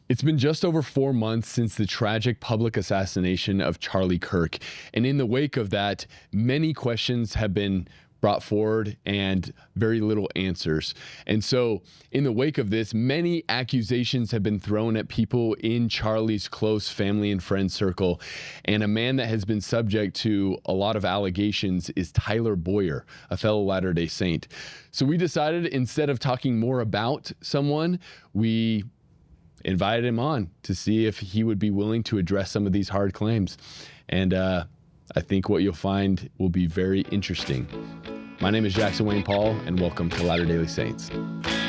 It's been just over 4 months since the tragic public assassination of Charlie Kirk. And in the wake of that, many questions have been brought forward and very little answers. And so in the wake of this, many accusations have been thrown at people in Charlie's close family and friend circle. And a man that has been subject to a lot of allegations is Tyler Bowyer, a fellow Latter-day Saint. So we decided, instead of talking more about someone, we invited him on to see if he would be willing to address some of these hard claims. And I think what you'll find will be very interesting. My name is Jackson Wayne Paul, and welcome to Latter-day Saints.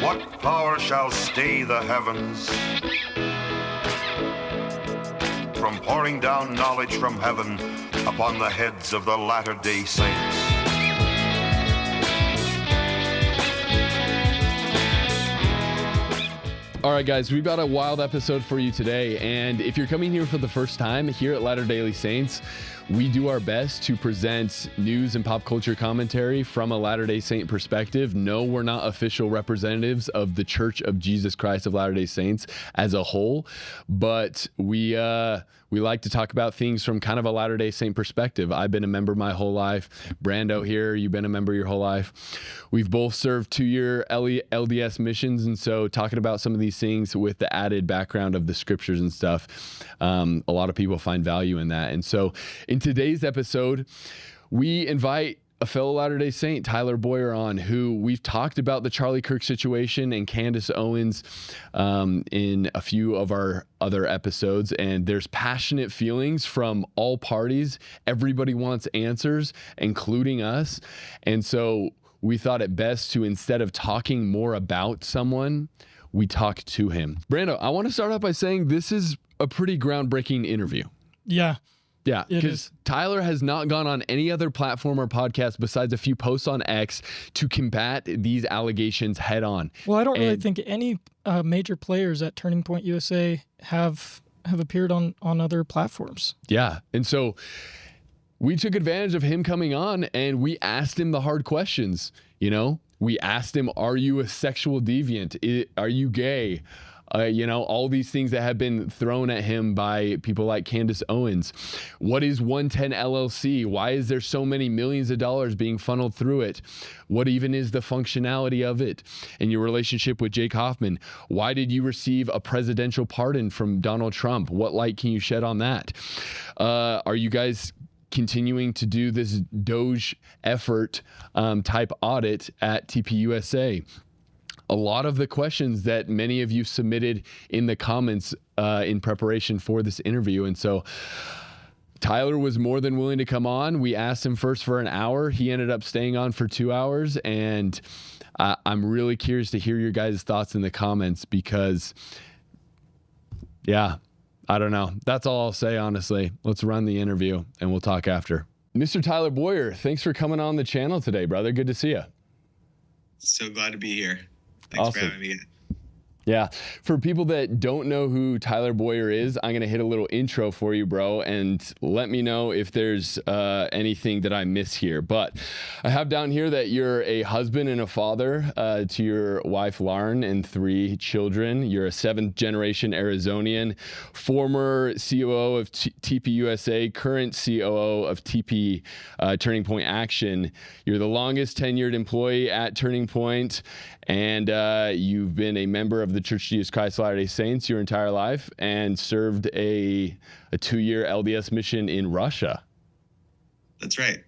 What power shall stay the heavens from pouring down knowledge from heaven upon the heads of the Latter-day Saints? All right, guys, we've got a wild episode for you today. And if you're coming here for the first time here at Latter-day Saints, we do our best to present news and pop culture commentary from a Latter-day Saint perspective. No, we're not official representatives of the Church of Jesus Christ of Latter-day Saints as a whole, but we like to talk about things from kind of a Latter-day Saint perspective. I've been a member my whole life. Brando here, you've been a member your whole life. We've both served 2-year LDS missions, and so talking about some of these things with the added background of the scriptures and stuff, a lot of people find value in that. And so in today's episode, we invite a fellow Latter-day Saint, Tyler Bowyer, on, who we've talked about the Charlie Kirk situation and Candace Owens in a few of our other episodes. And there's passionate feelings from all parties. Everybody wants answers, including us. And so we thought it best to, instead of talking more about someone, we talk to him. Brando, I want to start off by saying this is a pretty groundbreaking interview. Yeah. Yeah, because Tyler has not gone on any other platform or podcast besides a few posts on X to combat these allegations head on. Well, I don't really think any major players at Turning Point USA have appeared on other platforms. Yeah, and so we took advantage of him coming on and we asked him the hard questions. You know, we asked him, are you a sexual deviant? Are you gay? All these things that have been thrown at him by people like Candace Owens. What is 110 LLC? Why is there so many millions of dollars being funneled through it? What even is the functionality of it? And your relationship with Jake Hoffman. Why did you receive a presidential pardon from Donald Trump? What light can you shed on that? Are you guys continuing to do this Doge effort type audit at TPUSA? A lot of the questions that many of you submitted in the comments in preparation for this interview. And so Tyler was more than willing to come on. We asked him first for an hour. He ended up staying on for 2 hours. And I'm really curious to hear your guys' thoughts in the comments because, yeah, I don't know. That's all I'll say, honestly. Let's run the interview and we'll talk after. Mr. Tyler Bowyer, thanks for coming on the channel today, brother. Good to see you. So glad to be here. Thanks for having me. Yeah. For people that don't know who Tyler Bowyer is, I'm going to hit a little intro for you, bro, and let me know if there's anything that I miss here. But I have down here that you're a husband and a father to your wife, Lauren, and 3 children. You're a 7th-generation Arizonian, former COO of TPUSA, current COO of TP Turning Point Action. You're the longest tenured employee at Turning Point, and you've been a member of the Church of Jesus Christ of Latter-day Saints your entire life and served a 2-year LDS mission in Russia. That's right.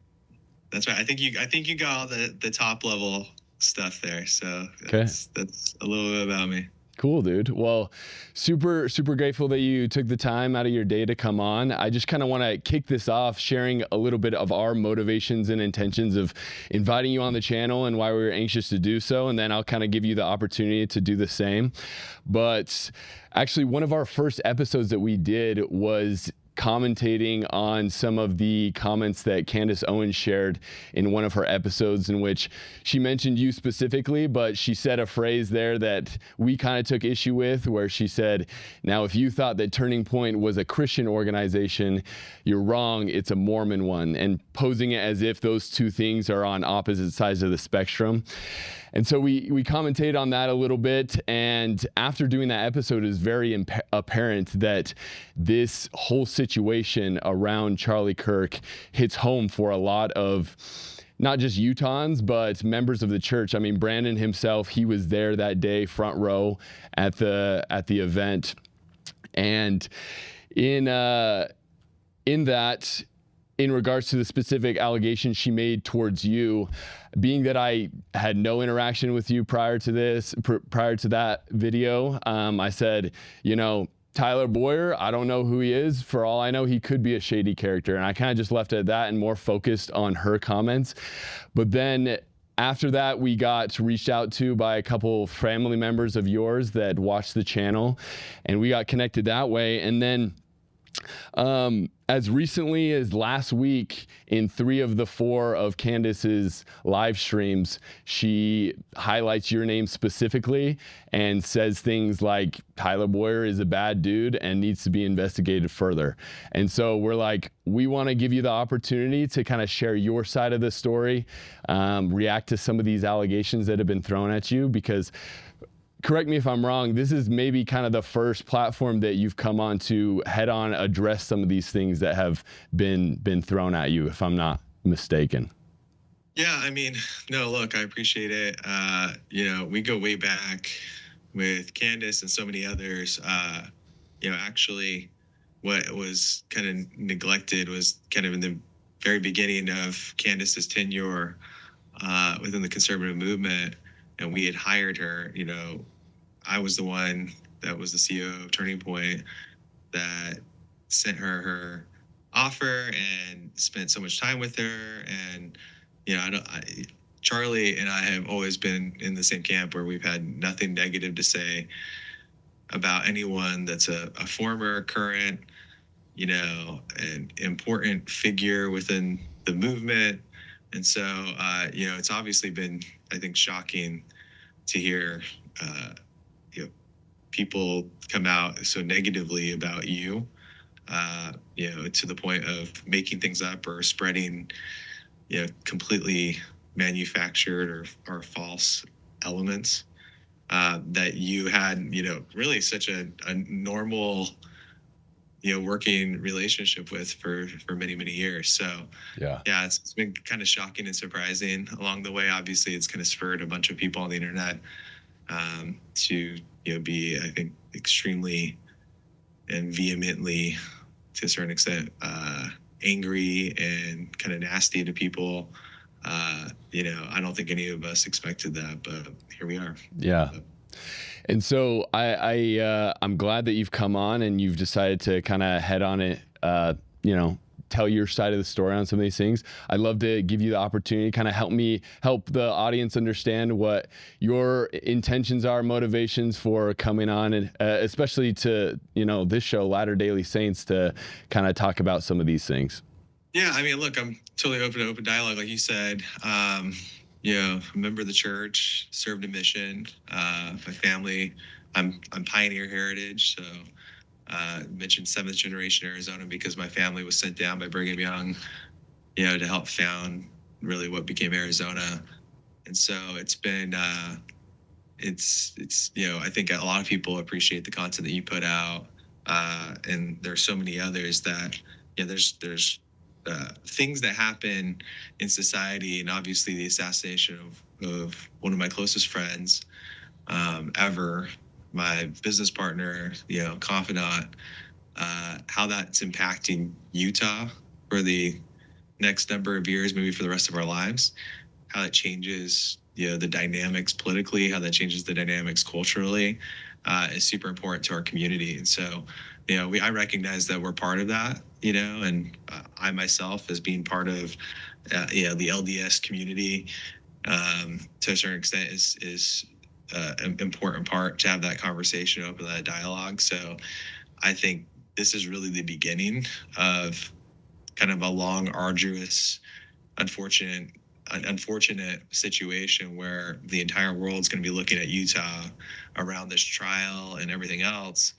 I think you got all the top level stuff there. So that's a little bit about me. Cool, dude. Well, super grateful that you took the time out of your day to come on. I just kind of want to kick this off sharing a little bit of our motivations and intentions of inviting you on the channel and why we were anxious to do so. And then I'll kind of give you the opportunity to do the same. But actually, one of our first episodes that we did was commentating on some of the comments that Candace Owens shared in one of her episodes, in which she mentioned you specifically, but she said a phrase there that we kind of took issue with, where she said, now, if you thought that Turning Point was a Christian organization, you're wrong, it's a Mormon one, and posing it as if those two things are on opposite sides of the spectrum. And so we commentated on that a little bit. And after doing that episode, it was very apparent that this whole situation around Charlie Kirk hits home for a lot of not just Utahns, but members of the church. I mean, Brandon himself, he was there that day, front row at the event. And in that, in regards to the specific allegations she made towards you, being that I had no interaction with you prior to that video, I said, Tyler Bowyer, I don't know who he is. For all I know, he could be a shady character. And I kind of just left it at that and more focused on her comments. But then after that, we got reached out to by a couple family members of yours that watched the channel, and we got connected that way. And then as recently as last week, in 3 of the 4 of Candace's live streams, she highlights your name specifically and says things like Tyler Bowyer is a bad dude and needs to be investigated further. And so we're like, we want to give you the opportunity to kind of share your side of the story, react to some of these allegations that have been thrown at you, because correct me if I'm wrong, this is maybe kind of the first platform that you've come on to head on address some of these things that have been thrown at you, if I'm not mistaken. Yeah, I mean, no, look, I appreciate it. We go way back with Candace and so many others. Actually, what was kind of neglected was kind of in the very beginning of Candace's tenure within the conservative movement, and we had hired her. I was the one that was the CEO of Turning Point that sent her offer and spent so much time with her. And Charlie and I have always been in the same camp where we've had nothing negative to say about anyone that's a former, current, an important figure within the movement. And so, it's obviously been, I think, shocking to hear, people come out so negatively about you, to the point of making things up or spreading, completely manufactured or false elements that you had, really such a normal, working relationship with for many, many years. So yeah, it's been kind of shocking and surprising along the way. Obviously, it's kind of spurred a bunch of people on the internet to be, I think, extremely and vehemently, to a certain extent, angry and kind of nasty to people. I don't think any of us expected that, but here we are. Yeah. And so I'm glad that you've come on and you've decided to kind of head on it, tell your side of the story on some of these things. I'd love to give you the opportunity to kind of help the audience understand what your intentions are, motivations for coming on, and especially to, this show, Latter Daily Saints, to kind of talk about some of these things. Yeah, I mean, look, I'm totally open to open dialogue. Like you said, a member of the church, served a mission. My family, I'm pioneer heritage, so mentioned 7th generation Arizona because my family was sent down by Brigham Young, to help found really what became Arizona. And so it's been, it's I think a lot of people appreciate the content that you put out, and there's so many others that, there's things that happen in society, and obviously the assassination of one of my closest friends ever, my business partner, confidant, how that's impacting Utah for the next number of years, maybe for the rest of our lives, how that changes, the dynamics politically, how that changes the dynamics culturally, is super important to our community. And so, I recognize that we're part of that, and I myself, as being part of, the LDS community, to a certain extent, is an important part to have that conversation, open that dialogue. So I think this is really the beginning of kind of a long, arduous, unfortunate situation where the entire world's going to be looking at Utah around this trial and everything else.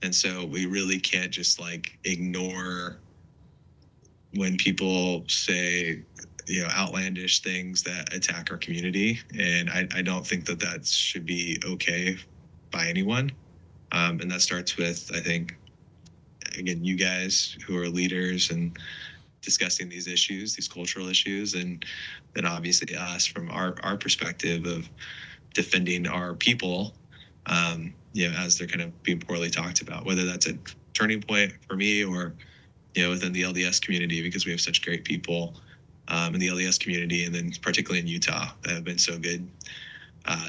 And so we really can't just ignore when people say, outlandish things that attack our community. And I don't think that should be okay by anyone. And that starts with, I think, again, you guys who are leaders and discussing these issues, these cultural issues, and then obviously us from our perspective of defending our people, as they're kind of being poorly talked about, whether that's a turning point for me or, within the LDS community, because we have such great people in the LDS community, and then particularly in Utah that have been so good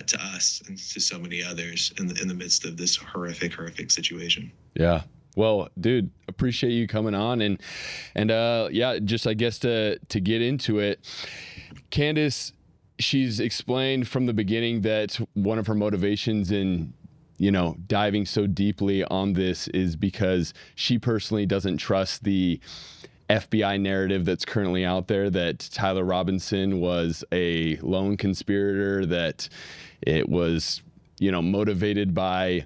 to us and to so many others in the midst of this horrific situation. Yeah. Well, dude, appreciate you coming on, and just I guess to get into it, Candace, she's explained from the beginning that one of her motivations in diving so deeply on this is because she personally doesn't trust the FBI narrative that's currently out there, that Tyler Robinson was a lone conspirator, that it was, motivated by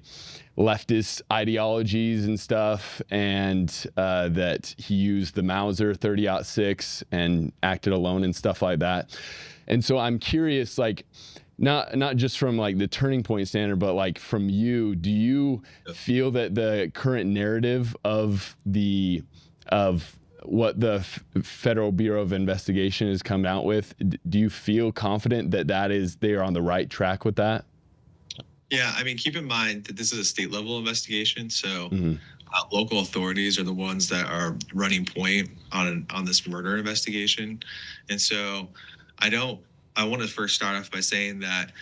leftist ideologies and stuff, and that he used the Mauser 30-06 and acted alone and stuff like that. And so I'm curious, like, not just from like the turning point standard, but like from you, do you feel that the current narrative of what the Federal Bureau of Investigation has come out with, do you feel confident that they are on the right track with that? Yeah, I mean, keep in mind that this is a state level investigation, so local authorities are the ones that are running point on this murder investigation. And so I want to first start off by saying that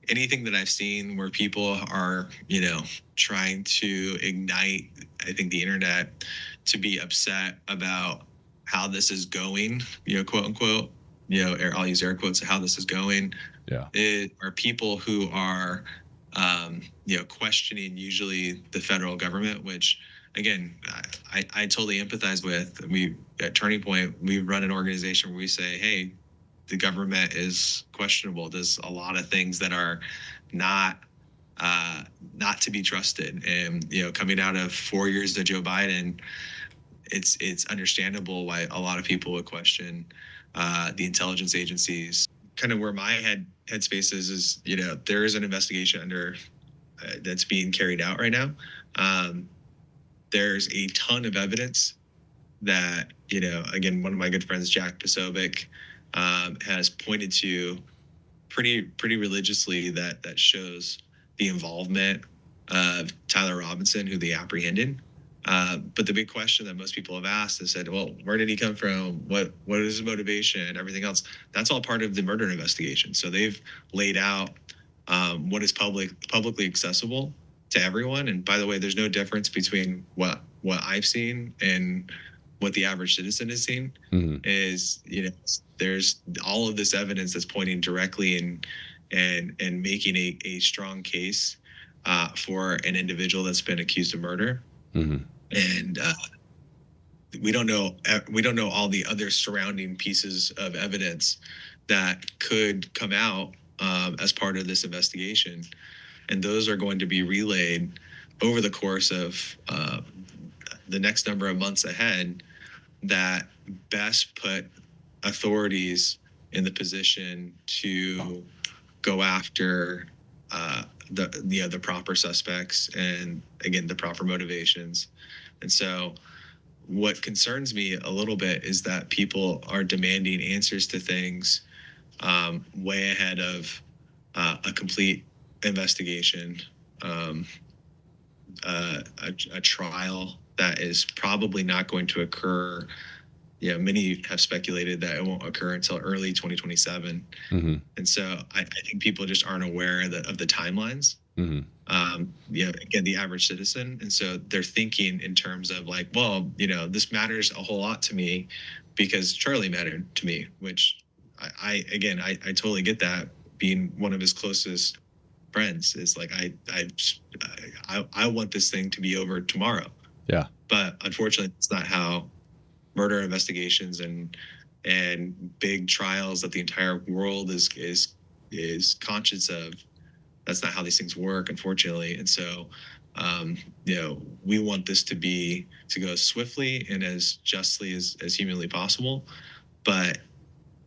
anything that I've seen where people are, trying to ignite, I think, the internet to be upset about how this is going, quote unquote, I'll use air quotes, how this is going. Yeah. Are people who are, questioning usually the federal government, which, again, I totally empathize with. We at Turning Point, we run an organization where we say, hey, the government is questionable. There's a lot of things that are not to be trusted. And, coming out of 4 years of Joe Biden, it's understandable why a lot of people would question the intelligence agencies. Kind of where my headspace is, there is an investigation under that's being carried out right now. There's a ton of evidence that, again, one of my good friends, Jack Posobiec, has pointed to pretty religiously that shows the involvement of Tyler Robinson, who they apprehended. But the big question that most people have asked is said, well, where did he come from? What is his motivation? Everything else. That's all part of the murder investigation. So they've laid out what is publicly accessible to everyone. And by the way, there's no difference between what I've seen and what the average citizen has seen. Is, there's all of this evidence that's pointing directly and making a strong case for an individual that's been accused of murder. And we don't know all the other surrounding pieces of evidence that could come out as part of this investigation, and those are going to be relayed over the course of the next number of months ahead, that best put authorities in the position to go after the proper suspects and, again, the proper motivations. And so what concerns me a little bit is that people are demanding answers to things way ahead of a complete investigation, a trial that is probably not going to occur. Many have speculated that it won't occur until early 2027. And so I think people just aren't aware of the timelines. Again, the average citizen. And so they're thinking in terms of like, well, this matters a whole lot to me because Charlie mattered to me, which I totally get that, being one of his closest friends. Is like, I want this thing to be over tomorrow. Yeah. But unfortunately, it's not how murder investigations and big trials that the entire world is conscious of. That's not how these things work, unfortunately. And so, we want this to go as swiftly and as justly as humanly possible. But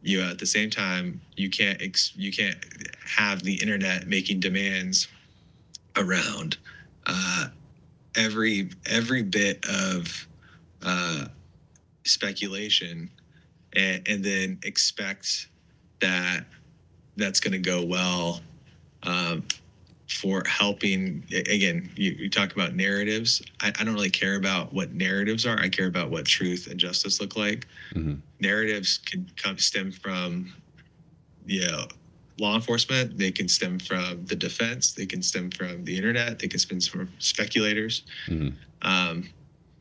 at the same time, you can't have the internet making demands around every bit of speculation, and then expect that that's going to go well for helping. Again, you talk about narratives. I don't really care about what narratives are. I care about what truth and justice look like. Mm-hmm. Narratives can stem from, law enforcement. They can stem from the defense. They can stem from the internet. They can stem from speculators. Mm-hmm.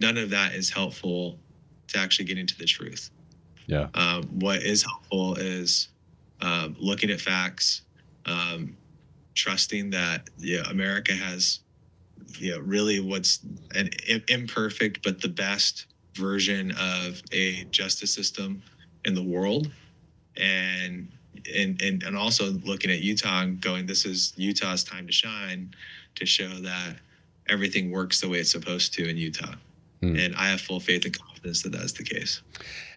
None of that is helpful to actually get into the truth. Yeah. What is helpful is looking at facts, trusting that America has really what's an imperfect but the best version of a justice system in the world, and also looking at Utah and going, this is Utah's time to shine, to show that everything works the way it's supposed to in Utah. And I have full faith and confidence that that's the case.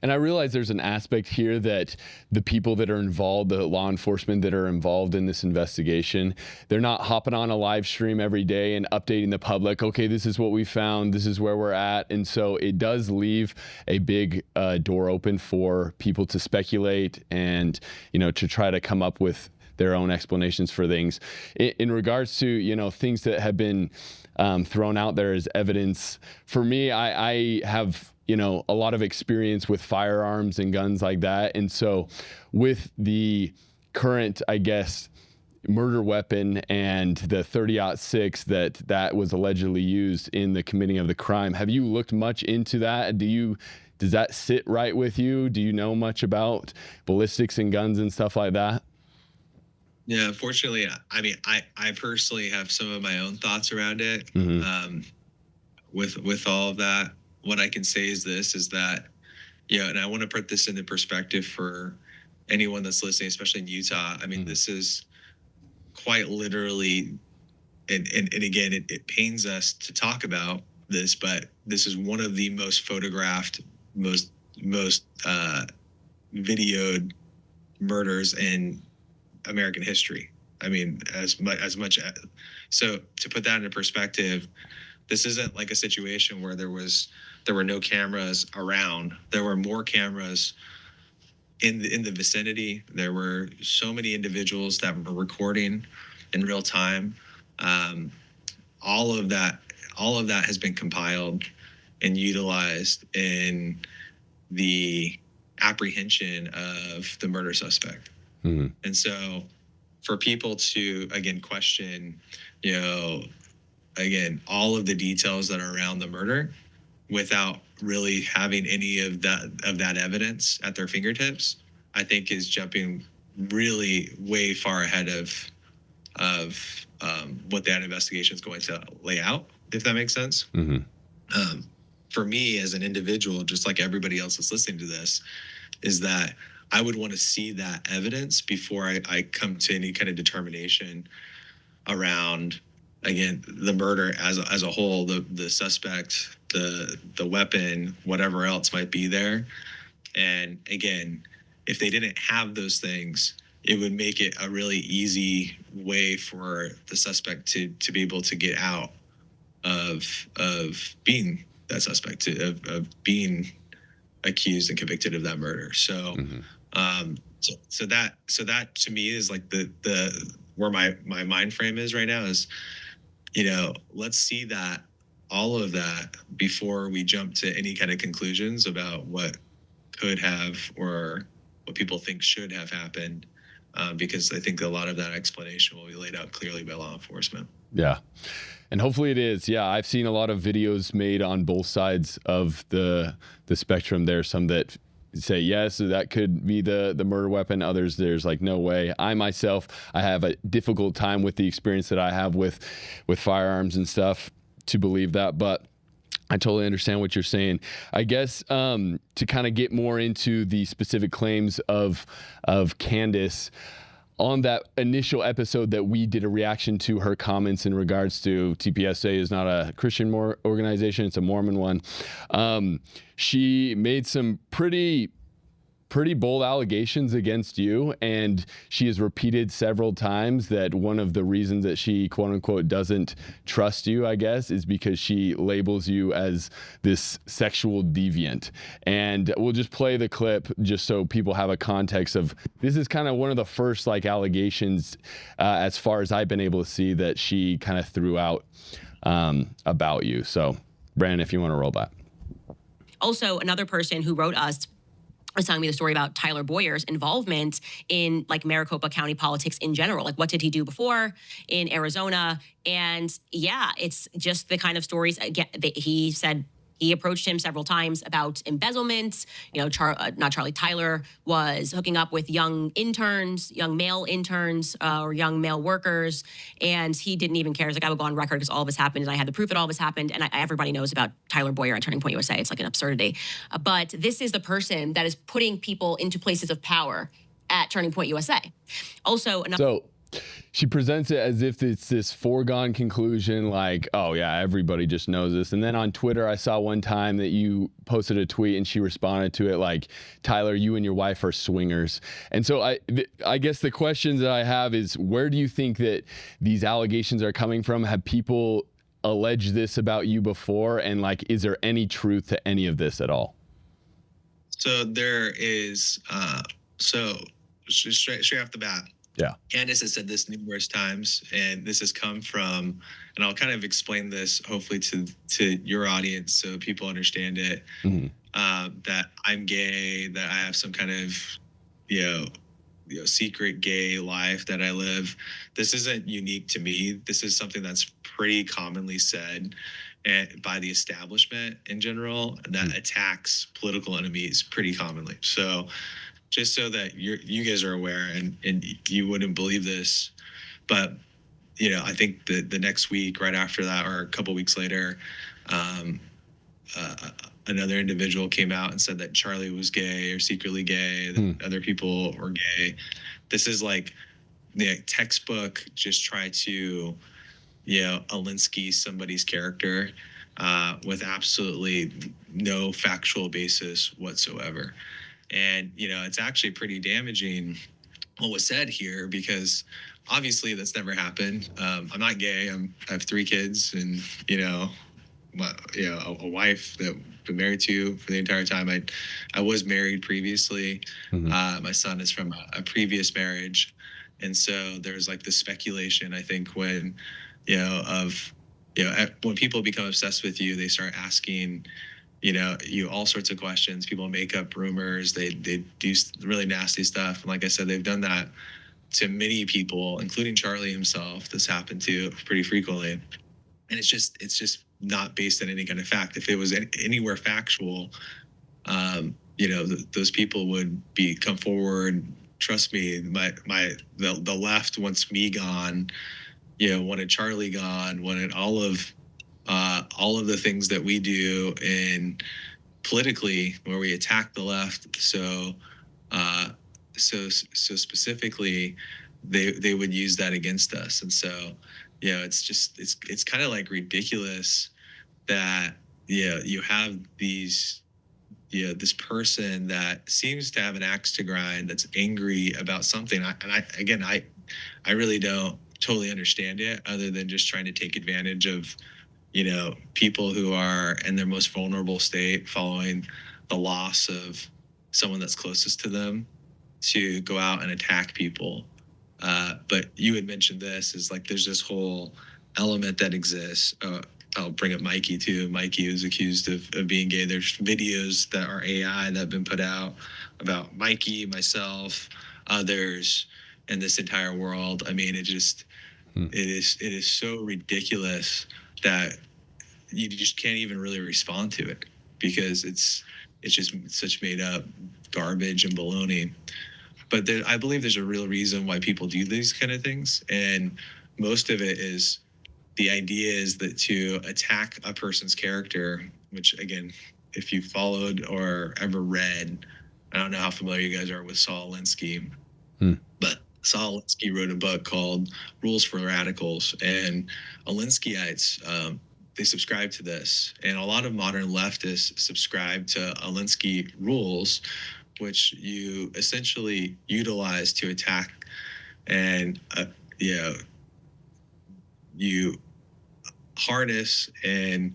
And I realize there's an aspect here that the people that are involved, the law enforcement that are involved in this investigation, they're not hopping on a live stream every day and updating the public, okay, this is what we found, this is where we're at. And so it does leave a big door open for people to speculate and, to try to come up with their own explanations for things. In regards to, things that have been thrown out there as evidence, for me, I have, a lot of experience with firearms and guns like that. And so with the current, I guess, murder weapon and the 30-06 that was allegedly used in the committing of the crime, have you looked much into that? Does that sit right with you? Do you know much about ballistics and guns and stuff like that? Yeah, unfortunately, I mean, I personally have some of my own thoughts around it. Mm-hmm. With all of that, what I can say is that, and I want to put this into perspective for anyone that's listening, especially in Utah. I mean, Mm-hmm. This is quite literally, and again, it pains us to talk about this, but this is one of the most photographed, most videoed murders in American history. I mean, as much. So to put that into perspective, this isn't like a situation where there were no cameras around. There were more cameras in the vicinity. There were so many individuals that were recording in real time. All of that has been compiled and utilized in the apprehension of the murder suspect. Mm-hmm. And so for people to, again, question, all of the details that are around the murder without really having any of that evidence at their fingertips, I think is jumping really way far ahead of what that investigation is going to lay out, if that makes sense. Mm-hmm. For me as an individual, just like everybody else that's listening to this, is that I would want to see that evidence before I come to any kind of determination around, again, the murder as a whole, the suspect, the weapon, whatever else might be there. And again, if they didn't have those things, it would make it a really easy way for the suspect to be able to get out of being that suspect, of being accused and convicted of that murder. So, Mm-hmm. so that to me is like the where my mind frame is right now is, let's see that, all of that, before we jump to any kind of conclusions about what could have or what people think should have happened, because I think a lot of that explanation will be laid out clearly by law enforcement. Yeah. And hopefully it is. Yeah, I've seen a lot of videos made on both sides of the spectrum there. Some that say, yes, that could be the murder weapon. Others, there's like, no way. I myself, I have a difficult time with the experience that I have with firearms and stuff to believe that. But I totally understand what you're saying. I guess to kind of get more into the specific claims of Candace, on that initial episode that we did a reaction to her comments in regards to TPUSA is not a Christian organization, it's a Mormon one. She made some pretty pretty bold allegations against you, and she has repeated several times that one of the reasons that she, quote unquote, doesn't trust you, I guess, is because she labels you as this sexual deviant. And we'll just play the clip just so people have a context of, this is kind of one of the first like allegations, as far as I've been able to see, that she kind of threw out about you. So Brandon, if you want to roll that. Also, another person who wrote us was telling me the story about Tyler Bowyer's involvement in like Maricopa County politics in general. Like, what did he do before in Arizona? And yeah, it's just the kind of stories. Again, he said he approached him several times about embezzlement. You know, Tyler was hooking up with young interns, young male interns, or young male workers, and he didn't even care. He's like, I would go on record because all of this happened, and I had the proof that all of this happened, and everybody knows about Tyler Bowyer at Turning Point USA. It's like an absurdity. But this is the person that is putting people into places of power at Turning Point USA. Also, so she presents it as if it's this foregone conclusion, like, oh yeah, everybody just knows this. And then on Twitter, I saw one time that you posted a tweet and she responded to it like, Tyler, you and your wife are swingers. And so I guess the questions that I have is, where do you think that these allegations are coming from? Have people alleged this about you before? And like, is there any truth to any of this at all? So there is, straight off the bat, yeah, Candace has said this numerous times, and this has come from, and I'll kind of explain this hopefully to your audience so people understand it, that I'm gay, that I have some kind of, secret gay life that I live. This isn't unique to me. This is something that's pretty commonly said by the establishment in general that attacks political enemies pretty commonly. So just so that you guys are aware, and you wouldn't believe this, but I think the next week, right after that, or a couple weeks later, another individual came out and said that Charlie was gay or secretly gay, that other people were gay. This is like the textbook, just try to, Alinsky somebody's character with absolutely no factual basis whatsoever. And, it's actually pretty damaging what was said here, because obviously that's never happened. I'm not gay. I have 3 kids and, a wife that I've been married to for the entire time. I was married previously. My son is from a previous marriage. And so there's like the speculation, I think, when, when people become obsessed with you, they start asking, you all sorts of questions. People make up rumors. They do really nasty stuff. And like I said, they've done that to many people, including Charlie himself. This happened to pretty frequently. And it's just not based on any kind of fact. If it was anywhere factual, those people would come forward. Trust me, the left wants me gone, wanted Charlie gone, wanted all of the things that we do in politically, where we attack the left. So specifically, they would use that against us. And so, it's kind of like ridiculous that, you have this person that seems to have an axe to grind, that's angry about something. I really don't totally understand it, other than just trying to take advantage of, people who are in their most vulnerable state following the loss of someone that's closest to them, to go out and attack people. But you had mentioned this, is like there's this whole element that exists. I'll bring up Mikey too. Mikey was accused of being gay. There's videos that are AI that have been put out about Mikey, myself, others, and this entire world. I mean, it is so ridiculous that you just can't even really respond to it, because it's just such made up garbage and baloney. But I believe there's a real reason why people do these kind of things. And most of it is, the idea is that to attack a person's character, which again, if you followed or ever read, I don't know how familiar you guys are with Saul Alinsky, but Saul Alinsky wrote a book called Rules for Radicals, and Alinskyites, they subscribe to this. And a lot of modern leftists subscribe to Alinsky rules, which you essentially utilize to attack and you harness and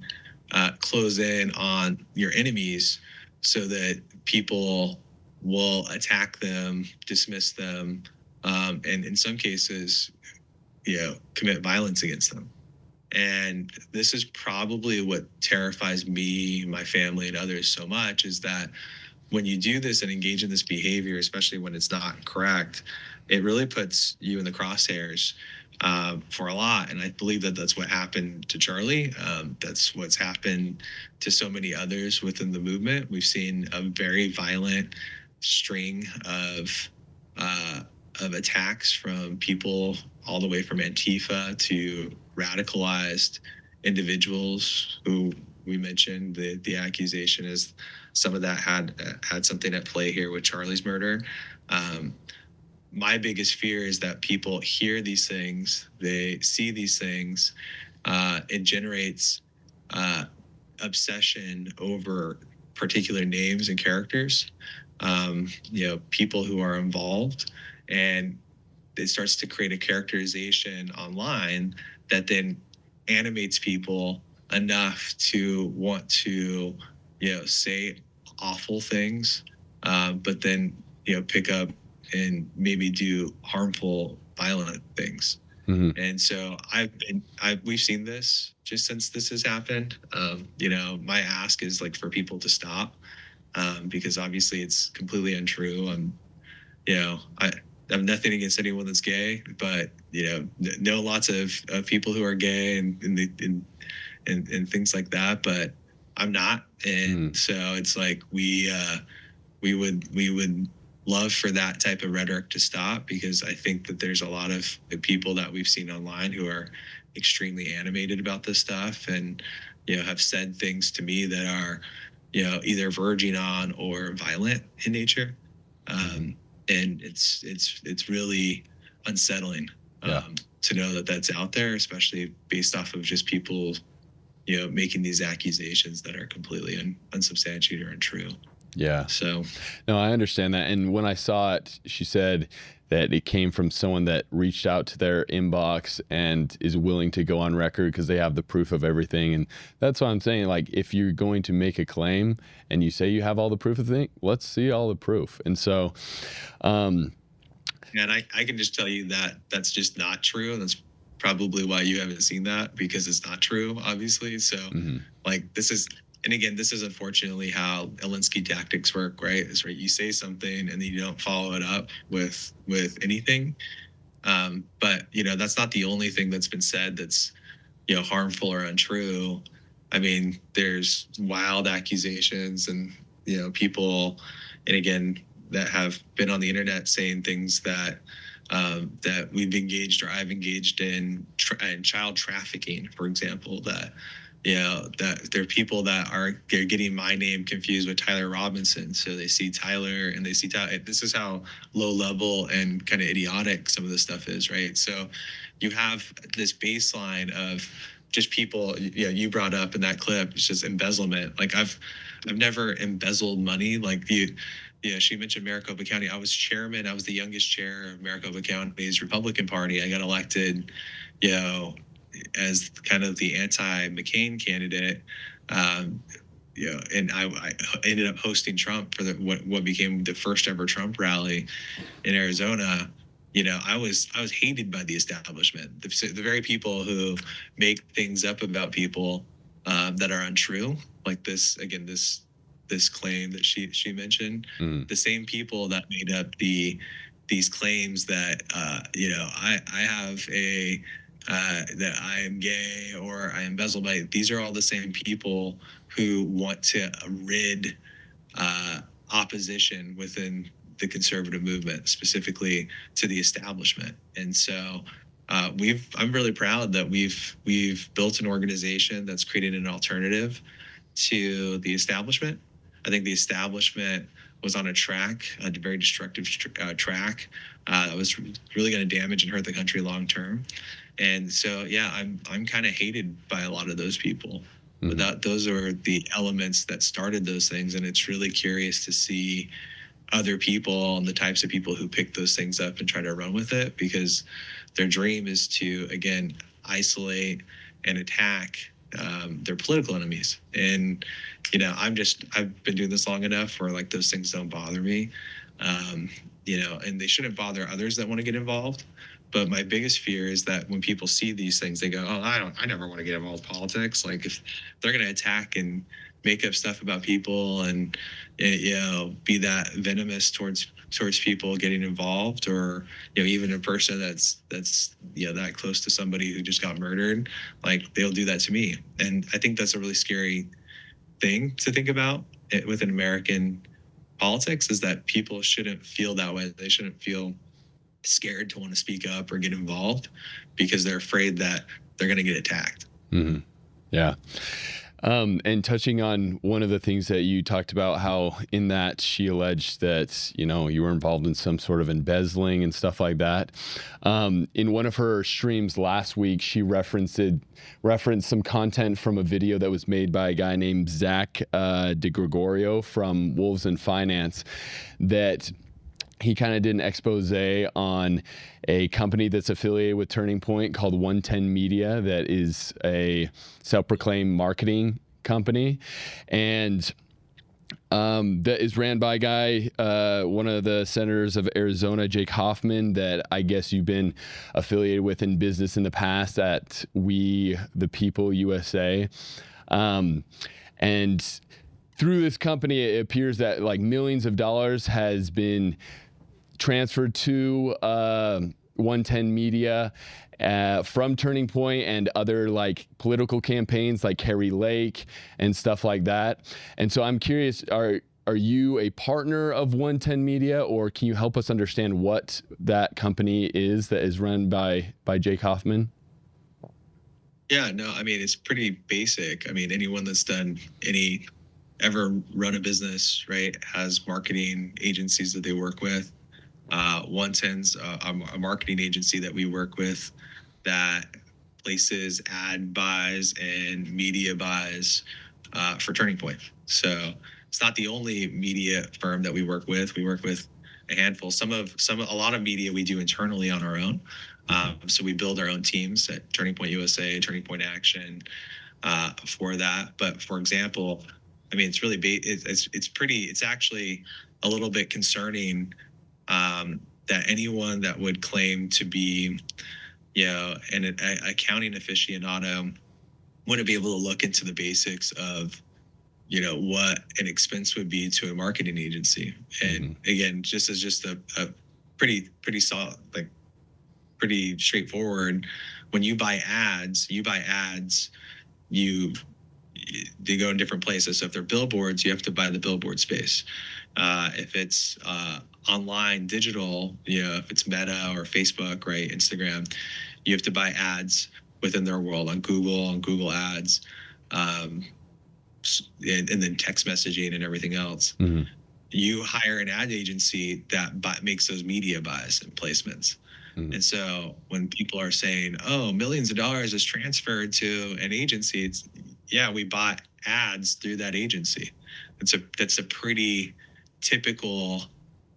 close in on your enemies so that people will attack them, dismiss them, and in some cases, commit violence against them. And this is probably what terrifies me, my family, and others so much, is that when you do this and engage in this behavior, especially when it's not correct, it really puts you in the crosshairs for a lot. And I believe that that's what happened to Charlie. That's what's happened to so many others within the movement. We've seen a very violent string of attacks from people all the way from Antifa to radicalized individuals who we mentioned. The accusation is some of that had something at play here with Charlie's murder. My biggest fear is that people hear these things, they see these things, it generates obsession over particular names and characters, people who are involved, and it starts to create a characterization online that then animates people enough to want to, say awful things, but then, pick up and maybe do harmful, violent things. Mm-hmm. And so we've seen this just since this has happened. My ask is like for people to stop, because obviously it's completely untrue. I have nothing against anyone that's gay, but know lots of people who are gay and things like that, but I'm not. And so it's like we would love for that type of rhetoric to stop, because I think that there's a lot of people that we've seen online who are extremely animated about this stuff and have said things to me that are either verging on or violent in nature. And it's really unsettling to know that that's out there, especially based off of just people making these accusations that are completely unsubstantiated or untrue. Yeah. So, no, I understand that. And when I saw it, she said that it came from someone that reached out to their inbox and is willing to go on record because they have the proof of everything. And that's what I'm saying. Like, if you're going to make a claim and you say you have all the proof of the thing, let's see all the proof. And so, and I can just tell you that that's just not true. And that's probably why you haven't seen that, because it's not true, obviously. So and again, this is unfortunately how Alinsky tactics work, right? It's right. You say something and then you don't follow it up with anything. But that's not the only thing that's been said that's harmful or untrue. I mean, there's wild accusations and people, and again, that have been on the internet saying things that we've engaged or I've engaged in child trafficking, for example, that there are people that are getting my name confused with Tyler Robinson. So they see Tyler and they see Tyler. This is how low level and kind of idiotic some of this stuff is, right? So you have this baseline of just people, you brought up in that clip, it's just embezzlement. Like I've never embezzled money. Like she mentioned Maricopa County. I was the youngest chair of Maricopa County's Republican Party. I got elected, as kind of the anti-McCain candidate, and I ended up hosting Trump for what became the first ever Trump rally in Arizona. I was hated by the establishment, the very people who make things up about people that are untrue, like this claim that she mentioned. The same people that made up these claims that I have that I am gay or I embezzle money. These are all the same people who want to rid opposition within the conservative movement, specifically to the establishment. And so I'm really proud that we've built an organization that's created an alternative to the establishment. I think the establishment was on a very destructive track that was really going to damage and hurt the country long term. And so, I'm kind of hated by a lot of those people. But those are the elements that started those things. And it's really curious to see other people and the types of people who pick those things up and try to run with it, because their dream is to, again, isolate and attack their political enemies. And, you know, I've been doing this long enough where like those things don't bother me, you know, and they shouldn't bother others that want to get involved. But my biggest fear is that when people see these things, they go, oh, I never want to get involved in politics. Like if they're going to attack and make up stuff about people and, you know, be that venomous towards people getting involved, or, you know, even a person that's, you know, that close to somebody who just got murdered, like they'll do that to me. And I think that's a really scary thing to think about within American politics, is that people shouldn't feel that way. They shouldn't feel scared to want to speak up or get involved because they're afraid that they're going to get attacked. Mm-hmm. Yeah. And touching on one of the things that you talked about, how in that she alleged that, you know, you were involved in some sort of embezzling and stuff like that. In one of her streams last week, she referenced some content from a video that was made by a guy named Zach DeGregorio from Wolves in Finance, that he kind of did an expose on a company that's affiliated with Turning Point called 110 Media, that is a self-proclaimed marketing company. And that is ran by a guy, one of the senators of Arizona, Jake Hoffman, that I guess you've been affiliated with in business in the past at We the People USA. And through this company, it appears that like millions of dollars has been transferred to 110 Media from Turning Point and other like political campaigns like Kerry Lake and stuff like that. And so I'm curious, are you a partner of 110 Media, or can you help us understand what that company is that is run by Jake Hoffman? Yeah, no, I mean, it's pretty basic. I mean, anyone that's ever run a business, right, has marketing agencies that they work with. 110's a marketing agency that we work with that places ad buys and media buys for Turning Point. So it's not the only media firm that we work with. We work with a handful. A lot of media we do internally on our own. So we build our own teams at Turning Point USA, Turning Point Action for that. But for example, I mean, it's really it's actually a little bit concerning that anyone that would claim to be, you know, an accounting aficionado wouldn't be able to look into the basics of, you know, what an expense would be to a marketing agency. And again, just a pretty solid, like pretty straightforward. When you buy ads, they go in different places. So if they're billboards, you have to buy the billboard space. If it's online, digital, you know, if it's Meta or Facebook, right, Instagram, you have to buy ads within their world on Google Ads, and then text messaging and everything else. Mm-hmm. You hire an ad agency that makes those media buys and placements. Mm-hmm. And so when people are saying, oh, millions of dollars is transferred to an agency, we bought ads through that agency. That's a pretty typical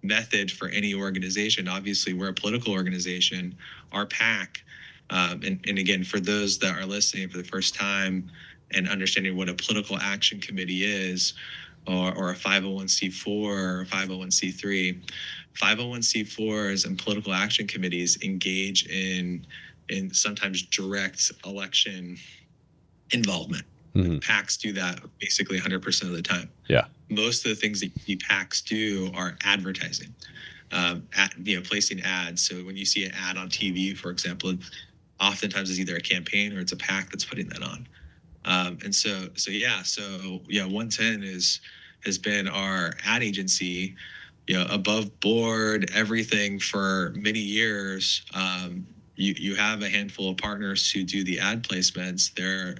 method for any organization. Obviously, we're a political organization. Our PAC, and again, for those that are listening for the first time and understanding what a political action committee is, or a 501c4 or a 501c3, 501c4s and political action committees engage in sometimes direct election involvement. Mm-hmm. PACs do that basically 100% of the time. Yeah. Most of the things that PACs do are advertising, placing ads. So when you see an ad on TV, for example, oftentimes it's either a campaign or it's a PAC that's putting that on. 110 has been our ad agency, you know, above board, everything for many years. You have a handful of partners who do the ad placements. They're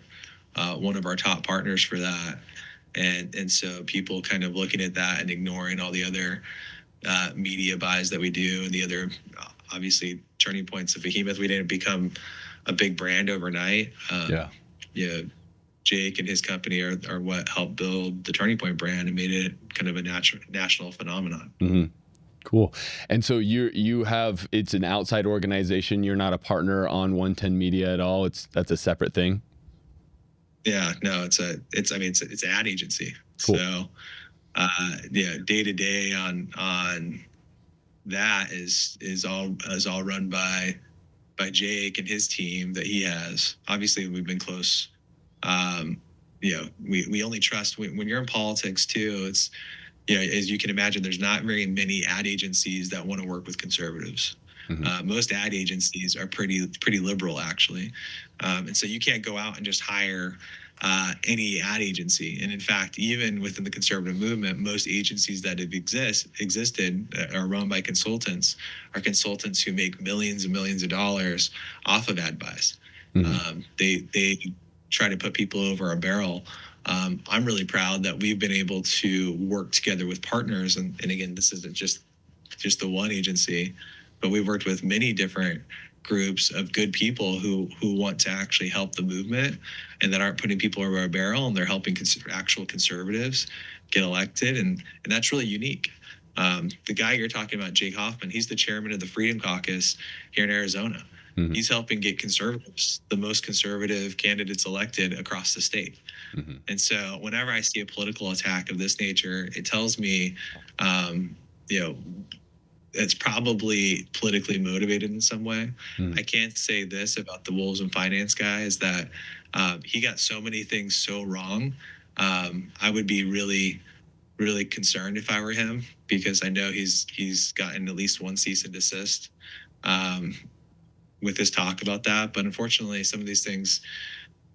one of our top partners for that. And so people kind of looking at that and ignoring all the other media buys that we do and the other, obviously, Turning Point's a behemoth. We didn't become a big brand overnight. Jake and his company are what helped build the Turning Point brand and made it kind of a national phenomenon. Mm-hmm. Cool. And so you have, it's an outside organization. You're not a partner on 110 Media at all. That's a separate thing. Yeah, no, it's an ad agency. Cool. So, day to day on that is all run by Jake and his team that he has. Obviously, we've been close. We only trust when you're in politics too. It's, as you can imagine, there's not very many ad agencies that want to work with conservatives. Mm-hmm. Most ad agencies are pretty liberal, actually. And so you can't go out and just hire any ad agency. And in fact, even within the conservative movement, most agencies that have existed are run by consultants who make millions and millions of dollars off of ad buys. Mm-hmm. They try to put people over a barrel. I'm really proud that we've been able to work together with partners. And again, this isn't just the one agency, but we've worked with many different groups of good people who want to actually help the movement and that aren't putting people over a barrel, and they're helping actual conservatives get elected. And that's really unique. The guy you're talking about, Jake Hoffman, he's the chairman of the Freedom Caucus here in Arizona. Mm-hmm. He's helping get conservatives, the most conservative candidates, elected across the state. Mm-hmm. And so whenever I see a political attack of this nature, it tells me, it's probably politically motivated in some way. Mm-hmm. I can't say this about the Wolves and Finance guy, is that he got so many things so wrong. I would be really, really concerned if I were him, because I know he's gotten at least one cease and desist with his talk about that. But unfortunately, some of these things,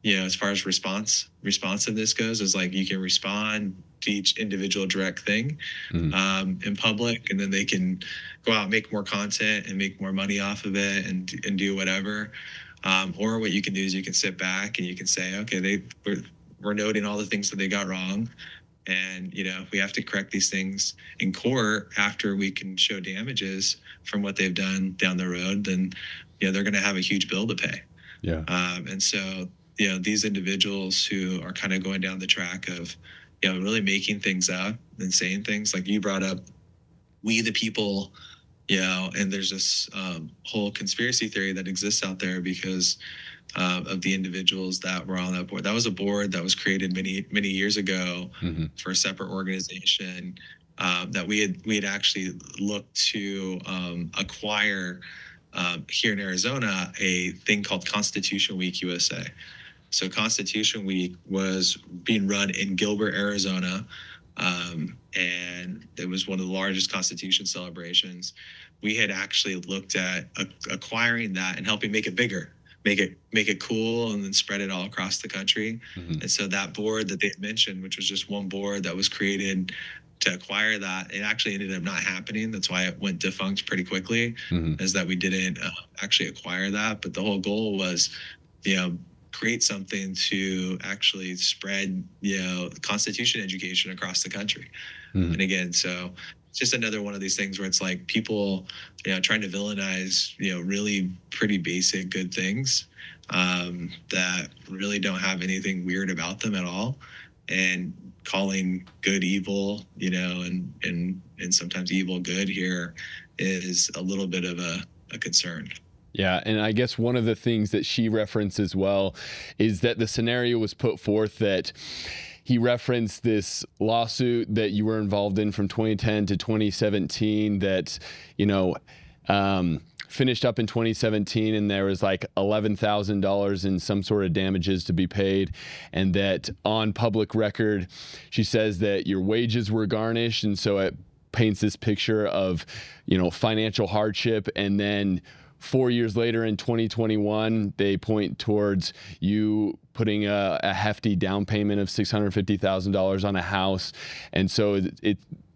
as far as responsiveness goes, is like you can respond to each individual direct thing in public, and then they can go out and make more content and make more money off of it and do whatever. Or what you can do is you can sit back and you can say, okay, we're noting all the things that they got wrong. And, if we have to correct these things in court after we can show damages from what they've done down the road, then, they're going to have a huge bill to pay. Yeah. And so, these individuals who are kind of going down the track of, really making things up and saying things like you brought up, we the people, and there's this whole conspiracy theory that exists out there because of the individuals that were on that board. That was a board that was created many, many years ago mm-hmm. for a separate organization that we had actually looked to acquire here in Arizona, a thing called Constitution Week USA. So Constitution Week was being run in Gilbert, Arizona, and it was one of the largest Constitution celebrations. We had actually looked at acquiring that and helping make it bigger, make it cool, and then spread it all across the country. Mm-hmm. And so that board that they had mentioned, which was just one board that was created to acquire that, it actually ended up not happening. That's why it went defunct pretty quickly, mm-hmm. is that we didn't actually acquire that. But the whole goal was, create something to actually spread, Constitution education across the country. Mm-hmm. And again, so it's just another one of these things where it's like people, trying to villainize, really pretty basic good things that really don't have anything weird about them at all, and calling good evil, and sometimes evil good here is a little bit of a concern. Yeah, and I guess one of the things that she referenced as well is that the scenario was put forth that he referenced this lawsuit that you were involved in from 2010 to 2017 that, finished up in 2017, and there was like $11,000 in some sort of damages to be paid, and that on public record, she says that your wages were garnished, and so it paints this picture of, financial hardship, and then 4 years later in 2021, they point towards you putting a hefty down payment of $650,000 on a house. And so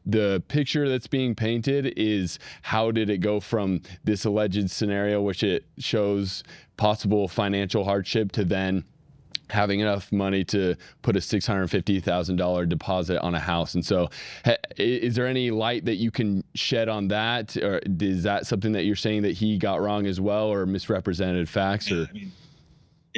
the picture that's being painted is, how did it go from this alleged scenario, which it shows possible financial hardship, to then having enough money to put a $650,000 deposit on a house. And so is there any light that you can shed on that? Or is that something that you're saying that he got wrong as well, or misrepresented facts? Yeah,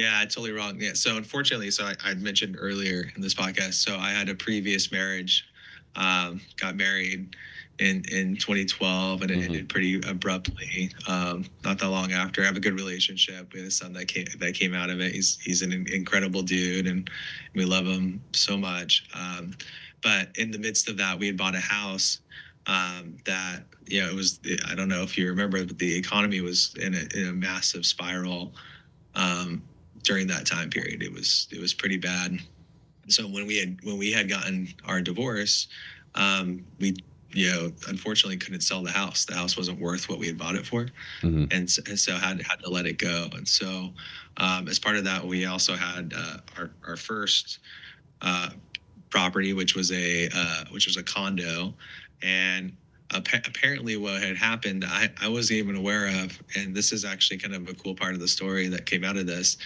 Yeah, totally wrong. Yeah. So unfortunately, I mentioned earlier in this podcast, so I had a previous marriage, got married in 2012, and it ended pretty abruptly. Not that long after. I have a good relationship. We had a son that came out of it. He's an incredible dude, and we love him so much. But in the midst of that, we had bought a house that, it was, I don't know if you remember, but the economy was in a massive spiral during that time period. It was pretty bad. So when we had gotten our divorce, we unfortunately couldn't sell the house. The house wasn't worth what we had bought it for, and so had to let it go. And so as part of that, we also had our first property, which was a condo, and apparently what had happened, I wasn't even aware of, and this is actually kind of a cool part of the story that came out of this,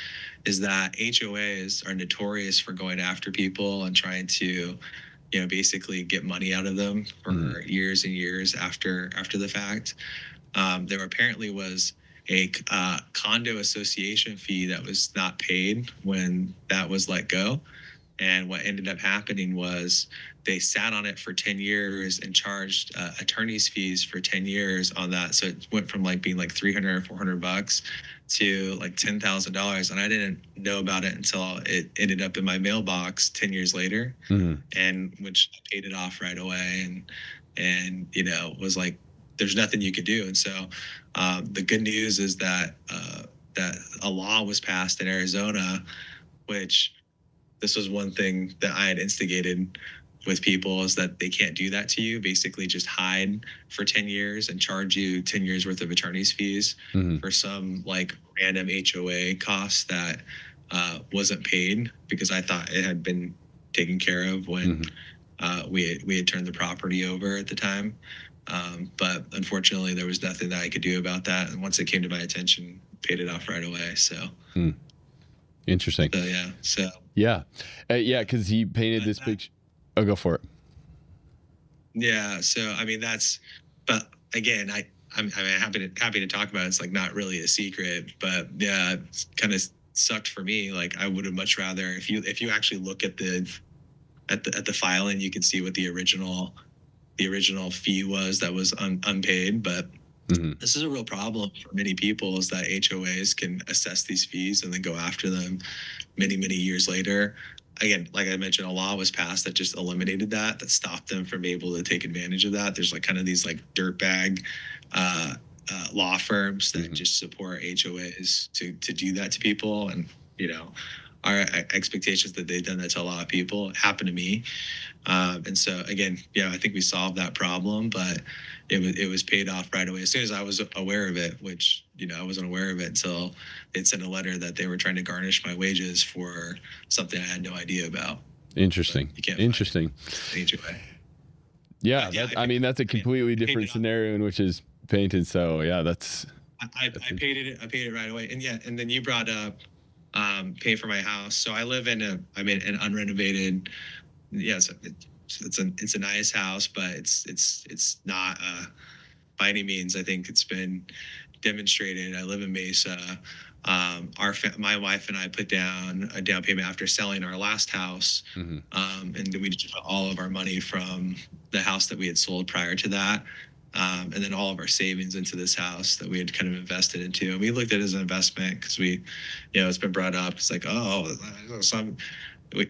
is that HOAs are notorious for going after people and trying to, basically get money out of them for years and years after the fact. There apparently was a condo association fee that was not paid when that was let go. And what ended up happening was they sat on it for 10 years and charged attorney's fees for 10 years on that. So it went from being like $300 or $400 to like $10,000. And I didn't know about it until it ended up in my mailbox 10 years later, and which I paid it off right away. And was like, there's nothing you could do. And so the good news is that a law was passed in Arizona, which, this was one thing that I had instigated with people, is that they can't do that to you. Basically just hide for 10 years and charge you 10 years worth of attorney's fees for some random HOA costs that wasn't paid, because I thought it had been taken care of when we had turned the property over at the time. But unfortunately there was nothing that I could do about that. And once it came to my attention, paid it off right away. So Interesting. So yeah. Because he painted this picture. Oh, go for it. Yeah. So I mean, but again, I'm happy to talk about it. It's not really a secret, but yeah, it's kind of sucked for me. I would have much rather, if you actually look at the filing, you can see what the original fee was that was unpaid. But this is a real problem for many people, is that HOAs can assess these fees and then go after them many, many years later. Again, like I mentioned, a law was passed that just eliminated that stopped them from being able to take advantage of that. There's kind of these dirtbag law firms that just support HOAs to do that to people. And, our expectations that they've done that to a lot of people. It happened to me. And so again, I think we solved that problem, but it was paid off right away as soon as I was aware of it, which, I wasn't aware of it until they'd sent a letter that they were trying to garnish my wages for something I had no idea about. Interesting. Interesting. HOA. Yeah. That's a completely different scenario in which is painted. So yeah, I paid it right away. And then you brought up pay for my house. So I live in an unrenovated. Yeah, it's a nice house, but it's not by any means. I think it's been demonstrated. I live in Mesa. My wife and I put down a down payment after selling our last house, and then we just put all of our money from the house that we had sold prior to that. And then all of our savings into this house that we had kind of invested into. And we looked at it as an investment because it's been brought up. It's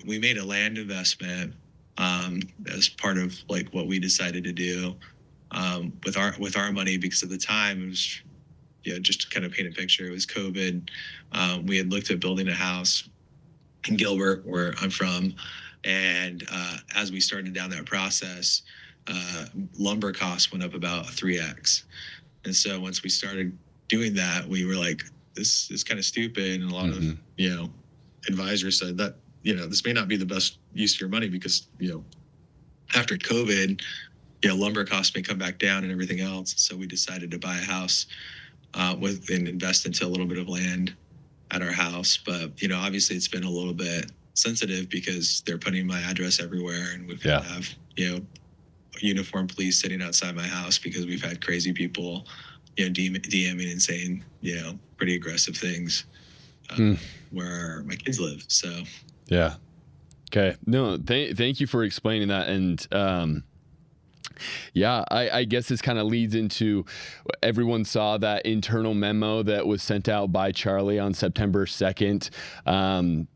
we made a land investment as part of what we decided to do with our money, because at the time it was, just to kind of paint a picture, it was COVID. We had looked at building a house in Gilbert, where I'm from. And as we started down that process, lumber costs went up about 3x. And so once we started doing that, we were like, this is kind of stupid. And a lot of, advisors said that, this may not be the best use of your money, because, after COVID, lumber costs may come back down and everything else. So we decided to buy a house and invest into a little bit of land at our house. But, obviously it's been a little bit sensitive because they're putting my address everywhere, and we've have, uniformed police sitting outside my house because we've had crazy people, DMing and saying, pretty aggressive things, where my kids live. So Yeah. Okay. No, thank you for explaining that. And yeah, I guess this kind of leads into, everyone saw that internal memo that was sent out by Charlie on September 2nd,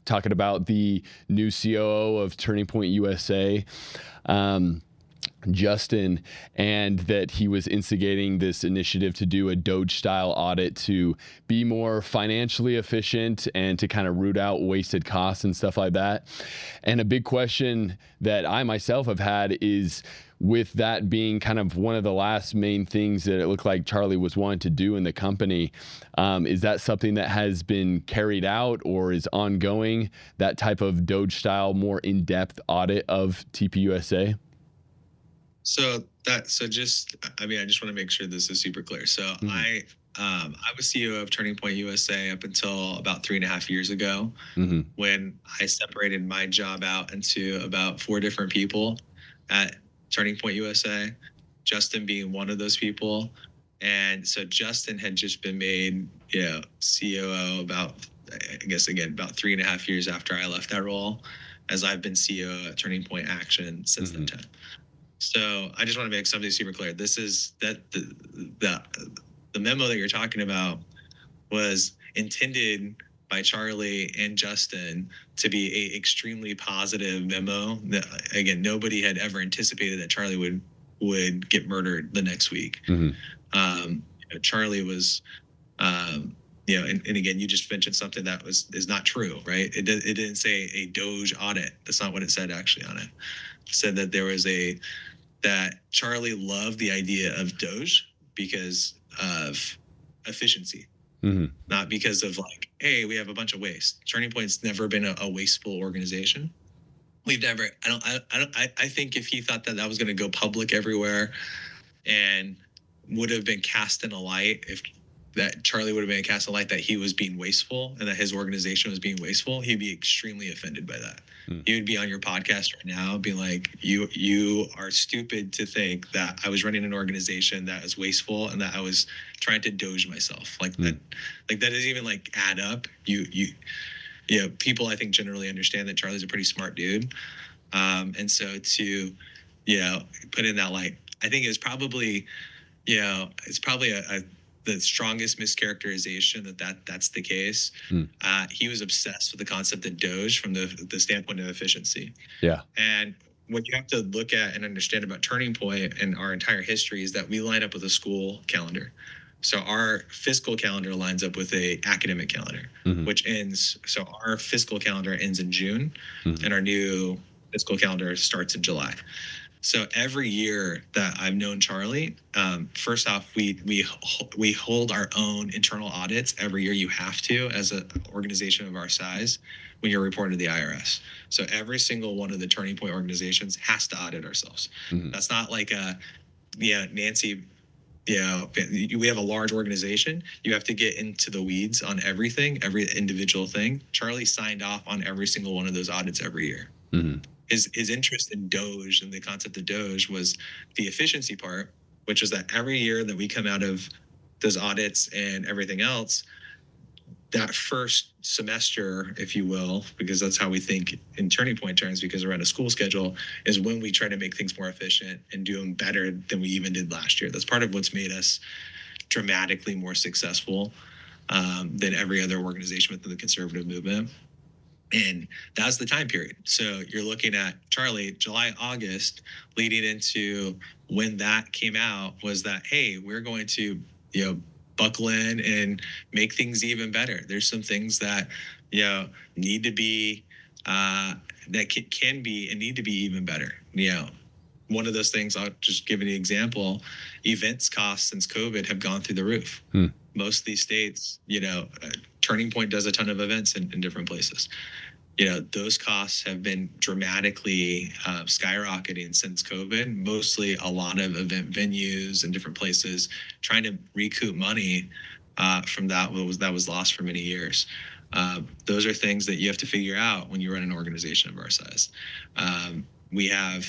talking about the new COO of Turning Point USA, Justin, and that he was instigating this initiative to do a Doge style audit to be more financially efficient and to kind of root out wasted costs and stuff like that. And a big question that I myself have had is, with that being kind of one of the last main things that it looked like Charlie was wanting to do in the company, is that something that has been carried out or is ongoing, that type of Doge style, more in-depth audit of TPUSA? I just want to make sure this is super clear. So I was CEO of Turning Point USA up until about 3.5 years ago, when I separated my job out into about 4 different people at Turning Point USA, Justin being one of those people. And so Justin had just been made, COO about 3.5 years after I left that role, as I've been CEO at Turning Point Action since that time. So I just want to make something super clear. This is that the memo that you're talking about was intended by Charlie and Justin to be a extremely positive memo that, again, nobody had ever anticipated that Charlie would get murdered the next week. Charlie was, and again, you just mentioned something that is not true, right? It didn't say a Doge audit. That's not what it said actually on it. It said that that Charlie loved the idea of Doge because of efficiency. Not because of like, hey, we have a bunch of waste. Turning Point's never been a wasteful organization. We've never. I think if he thought that was going to go public everywhere, and would have been cast in a light, if that Charlie would have been cast in a light that he was being wasteful and that his organization was being wasteful, he'd be extremely offended by that. He would be on your podcast right now being like, you are stupid to think that I was running an organization that is wasteful and that I was trying to Doge myself. That doesn't even like add up. People I think generally understand that Charlie's a pretty smart dude. And so to, put in that light, I think it's probably the strongest mischaracterization that's the case. He was obsessed with the concept of Doge from the standpoint of efficiency. Yeah. And what you have to look at and understand about Turning Point and our entire history is that we line up with a school calendar. So our fiscal calendar lines up with a academic calendar, which ends. So our fiscal calendar ends in June, and our new fiscal calendar starts in July. So every year that I've known Charlie, first off, we hold our own internal audits every year. You have to, as an organization of our size, when you're reporting to the IRS. So every single one of the Turning Point organizations has to audit ourselves. That's not like Nancy. We have a large organization. You have to get into the weeds on everything, every individual thing. Charlie signed off on every single one of those audits every year. His interest in Doge and the concept of Doge was the efficiency part, which is that every year that we come out of those audits and everything else, that first semester, if you will, because that's how we think in Turning Point terms, because we're on a school schedule, is when we try to make things more efficient and do them better than we even did last year. That's part of what's made us dramatically more successful than every other organization within the conservative movement. And that's the time period. So you're looking at Charlie, July, August, leading into when that came out was that, hey, we're going to, buckle in and make things even better. There's some things that, need to be, that can be and need to be even better. One of those things, I'll just give an example, events costs since COVID have gone through the roof. Most of these states, Turning Point does a ton of events in different places. Those costs have been dramatically skyrocketing since COVID. Mostly a lot of event venues and different places trying to recoup money from that was lost for many years. Those are things that you have to figure out when you run an organization of our size. We have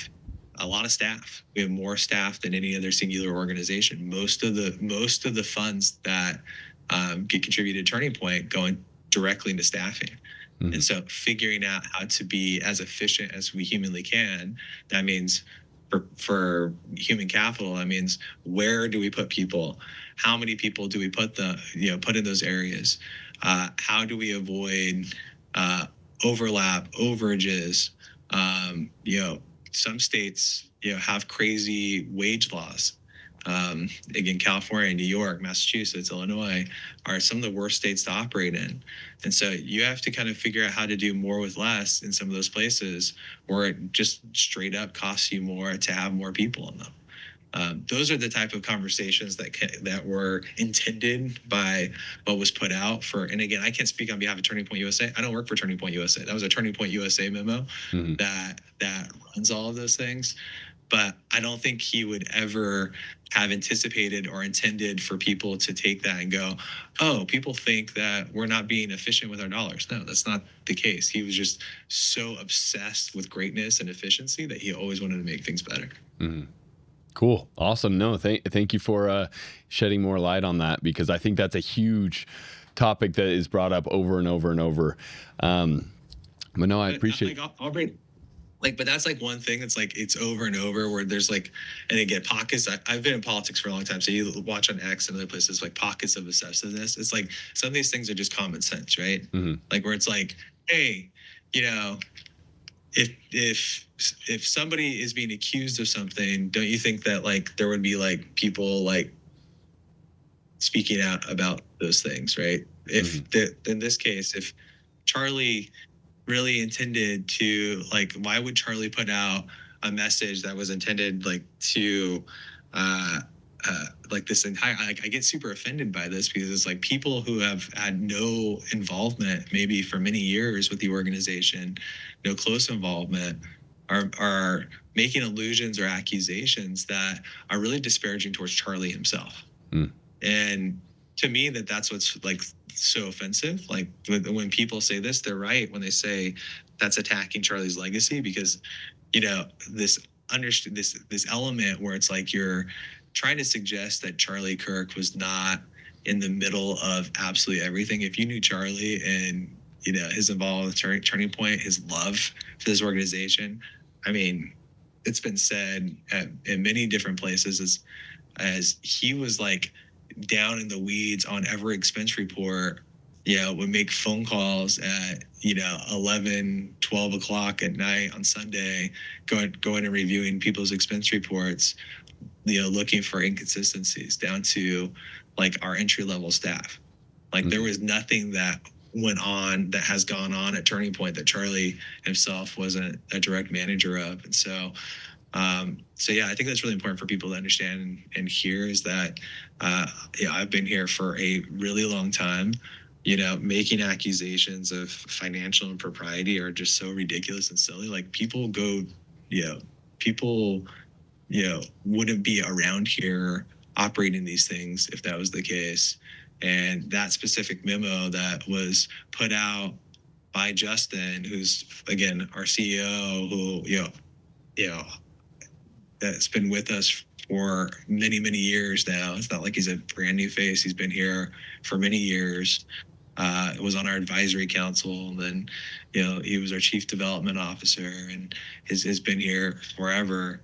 a lot of staff. We have more staff than any other singular organization. Most of the funds that get contributed to Turning Point directly into staffing. And so figuring out how to be as efficient as we humanly can, that means for human capital, that means where do we put people? How many people do we put in those areas? How do we avoid overlap, overages? Some states, have crazy wage laws. Again, California, New York, Massachusetts, Illinois are some of the worst states to operate in. And so you have to kind of figure out how to do more with less in some of those places where it just straight up costs you more to have more people in them. Those are the type of conversations that were intended by what was put out for. And again, I can't speak on behalf of Turning Point USA. I don't work for Turning Point USA. That was a Turning Point USA memo that runs all of those things. But I don't think he would ever have anticipated or intended for people to take that and go, oh, people think that we're not being efficient with our dollars. No, that's not the case. He was just so obsessed with greatness and efficiency that he always wanted to make things better. Cool. Awesome. No, thank you for shedding more light on that, because I think that's a huge topic that is brought up over and over and over. But no, I appreciate but that's like one thing that's like, it's over and over where there's like, and again, pockets. I've been in politics for a long time. So you watch on X and other places, like pockets of obsessiveness. It's like some of these things are just common sense, right? Like where it's like, hey, if somebody is being accused of something, don't you think that like there would be like people like speaking out about those things, right? In this case, if Charlie really intended to, like, why would Charlie put out a message that was intended like to like this entire, I get super offended by this, because it's like people who have had no involvement maybe for many years with the organization, no close involvement, are making allusions or accusations that are really disparaging towards Charlie himself. And to me, that's what's like so offensive. Like when people say this, they're right when they say that's attacking Charlie's legacy, because this element where it's like you're trying to suggest that Charlie Kirk was not in the middle of absolutely everything. If you knew Charlie and his involvement with Turning Point, his love for this organization, I mean, it's been said in many different places as he was like down in the weeds on every expense report, would make phone calls at 11, 12 o'clock at night on Sunday, going and reviewing people's expense reports, looking for inconsistencies down to like our entry level staff. Like there was nothing that has gone on at Turning Point that Charlie himself wasn't a direct manager of. And so yeah, I think that's really important for people to understand and hear, is that I've been here for a really long time. Making accusations of financial impropriety are just so ridiculous and silly. Like people wouldn't be around here operating these things if that was the case. And that specific memo that was put out by Justin, who's again our CEO, who that's been with us for many, many years now. It's not like he's a brand new face. He's been here for many years. It was on our advisory council. And then, he was our chief development officer and has been here forever.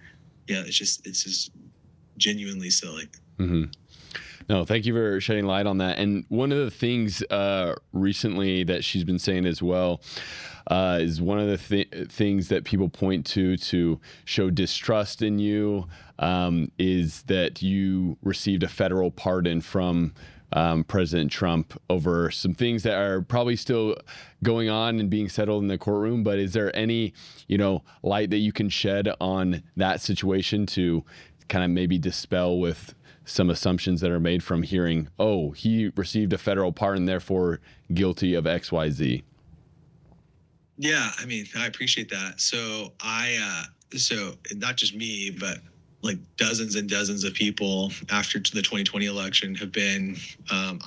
Yeah, it's just genuinely silly. No, thank you for shedding light on that. And one of the things recently that she's been saying as well is one of the things that people point to show distrust in you is that you received a federal pardon from President Trump over some things that are probably still going on and being settled in the courtroom. But is there any, light that you can shed on that situation to kind of maybe dispel with some assumptions that are made from hearing, oh, he received a federal pardon, therefore guilty of XYZ? Yeah, I mean, I appreciate that. So so not just me, but like dozens and dozens of people after the 2020 election have been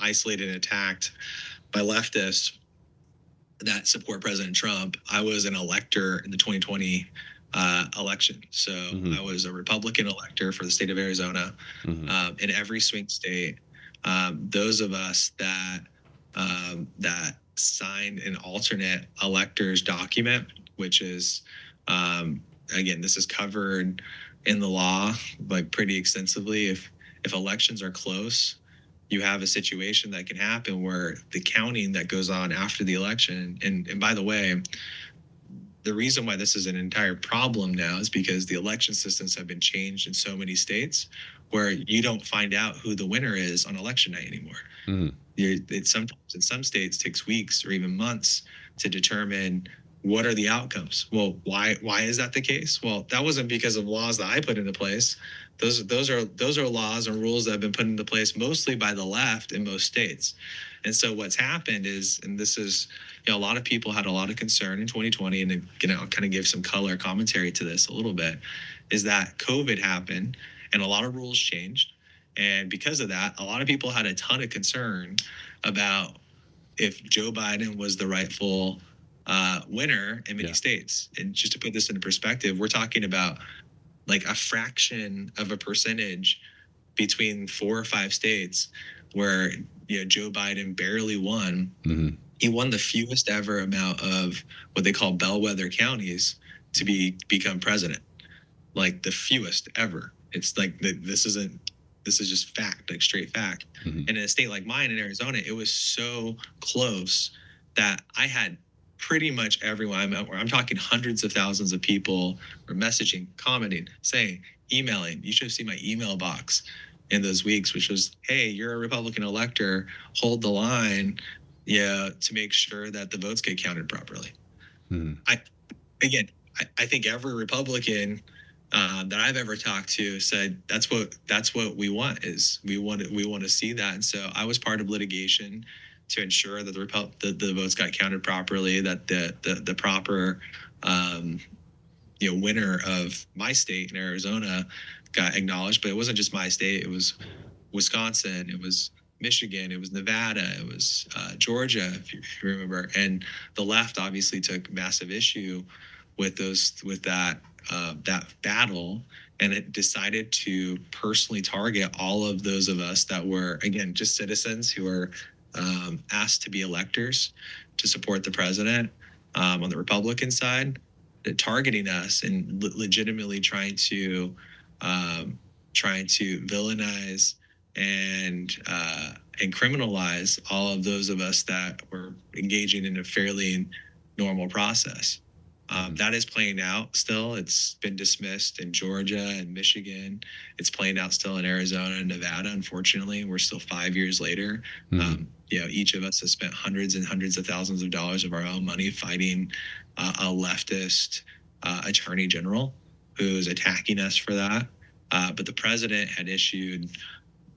isolated and attacked by leftists that support President Trump. I was an elector in the 2020 election. So I was a Republican elector for the state of Arizona. In every swing state, those of us that signed an alternate electors document, which is, again, this is covered in the law like pretty extensively. If elections are close, you have a situation that can happen where the counting that goes on after the election, and by the way, the reason why this is an entire problem now is because the election systems have been changed in so many states where you don't find out who the winner is on election night anymore. It sometimes in some states takes weeks or even months to determine what are the outcomes. Well, why is that the case? Well, that wasn't because of laws that I put into place. Those are laws and rules that have been put into place mostly by the left in most states. And so what's happened is, and this is, a lot of people had a lot of concern in 2020, and I'll kind of give some color commentary to this a little bit, is that COVID happened and a lot of rules changed. And because of that, a lot of people had a ton of concern about if Joe Biden was the rightful winner in many states. And just to put this into perspective, we're talking about like a fraction of a percentage between 4 or 5 states where Joe Biden barely won. He won the fewest ever amount of what they call bellwether counties to become president, like the fewest ever. It's like this is just fact, like straight fact. And in a state like mine in Arizona, it was so close that I had pretty much everyone I'm talking hundreds of thousands of people were messaging, commenting, saying, emailing. You should have seen my email box in those weeks, which was, hey, you're a Republican elector, hold the line, to make sure that the votes get counted properly. I think every Republican that I've ever talked to said that's what we want, is we want to see that. And so I was part of litigation to ensure that the votes got counted properly, that the proper winner of my state in Arizona got acknowledged. But it wasn't just my state; it was Wisconsin, it was Michigan, it was Nevada, it was Georgia, if you remember. And the left obviously took massive issue with that battle, and it decided to personally target all of those of us that were, again, just citizens who were asked to be electors to support the president on the Republican side, targeting us and legitimately trying to villainize and criminalize all of those of us that were engaging in a fairly normal process. That is playing out still. It's been dismissed in Georgia and Michigan. It's playing out still in Arizona and Nevada. Unfortunately, we're still 5 years later. Each of us has spent hundreds and hundreds of thousands of dollars of our own money fighting a leftist attorney general who's attacking us for that. But the president had issued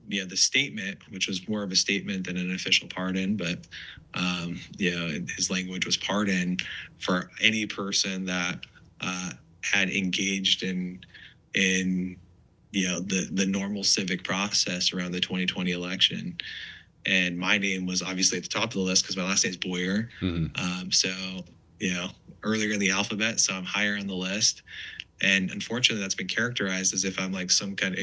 the statement, which was more of a statement than an official pardon, but his language was pardon for any person that had engaged in the normal civic process around the 2020 election. And my name was obviously at the top of the list because my last name is Bowyer. So earlier in the alphabet, so I'm higher on the list. And unfortunately, that's been characterized as if I'm like some kind of,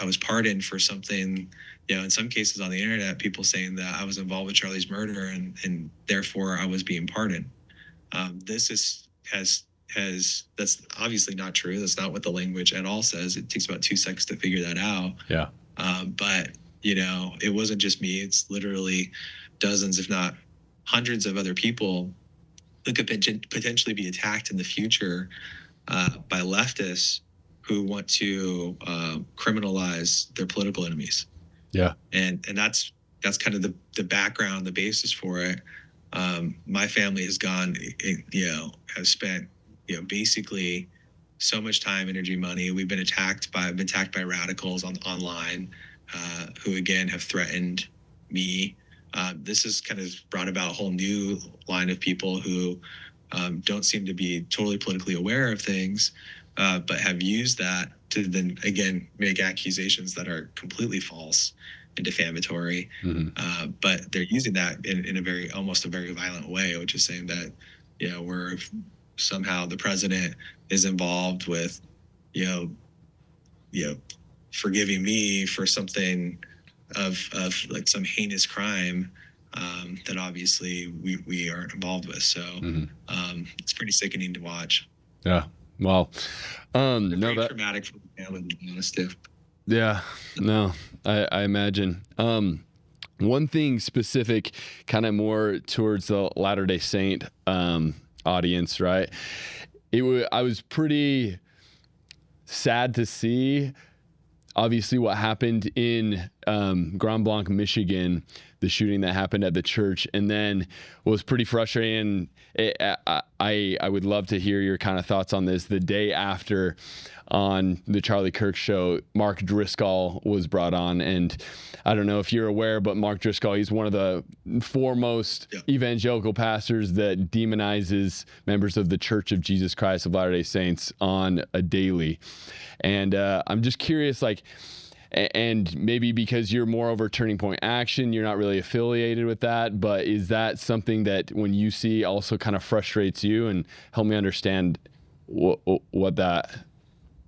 I was pardoned for something, in some cases on the internet, people saying that I was involved with Charlie's murder and therefore I was being pardoned. That's obviously not true. That's not what the language at all says. It takes about 2 seconds to figure that out. Yeah. But, it wasn't just me. It's literally dozens, if not hundreds of other people who could potentially be attacked in the future by leftists who want to criminalize their political enemies. Yeah. And that's kind of the background, the basis for it. My family has has spent, basically so much time, energy, money. We've been attacked by radicals online who again have threatened me. This has kind of brought about a whole new line of people who don't seem to be totally politically aware of things, but have used that to then again make accusations that are completely false and defamatory. But they're using that in almost a very violent way, which is saying that we're somehow the president is involved with forgiving me for something of like some heinous crime that obviously we aren't involved with. So it's pretty sickening to watch. Yeah. Well, no, Very that traumatic for the family, to be honest, too. yeah, no, I imagine. One thing specific, kind of more towards the Latter-day Saint audience, right? I was pretty sad to see, obviously, what happened in Grand Blanc, Michigan, the shooting that happened at the church, and then was pretty frustrating. I would love to hear your kind of thoughts on this. The day after, on the Charlie Kirk show, Mark Driscoll was brought on, and I don't know if you're aware, but Mark Driscoll, he's one of the foremost evangelical pastors that demonizes members of the Church of Jesus Christ of Latter-day Saints on a daily. And I'm just curious, like, and maybe because you're more over Turning Point Action, you're not really affiliated with that, but is that something that when you see also kind of frustrates you? And help me understand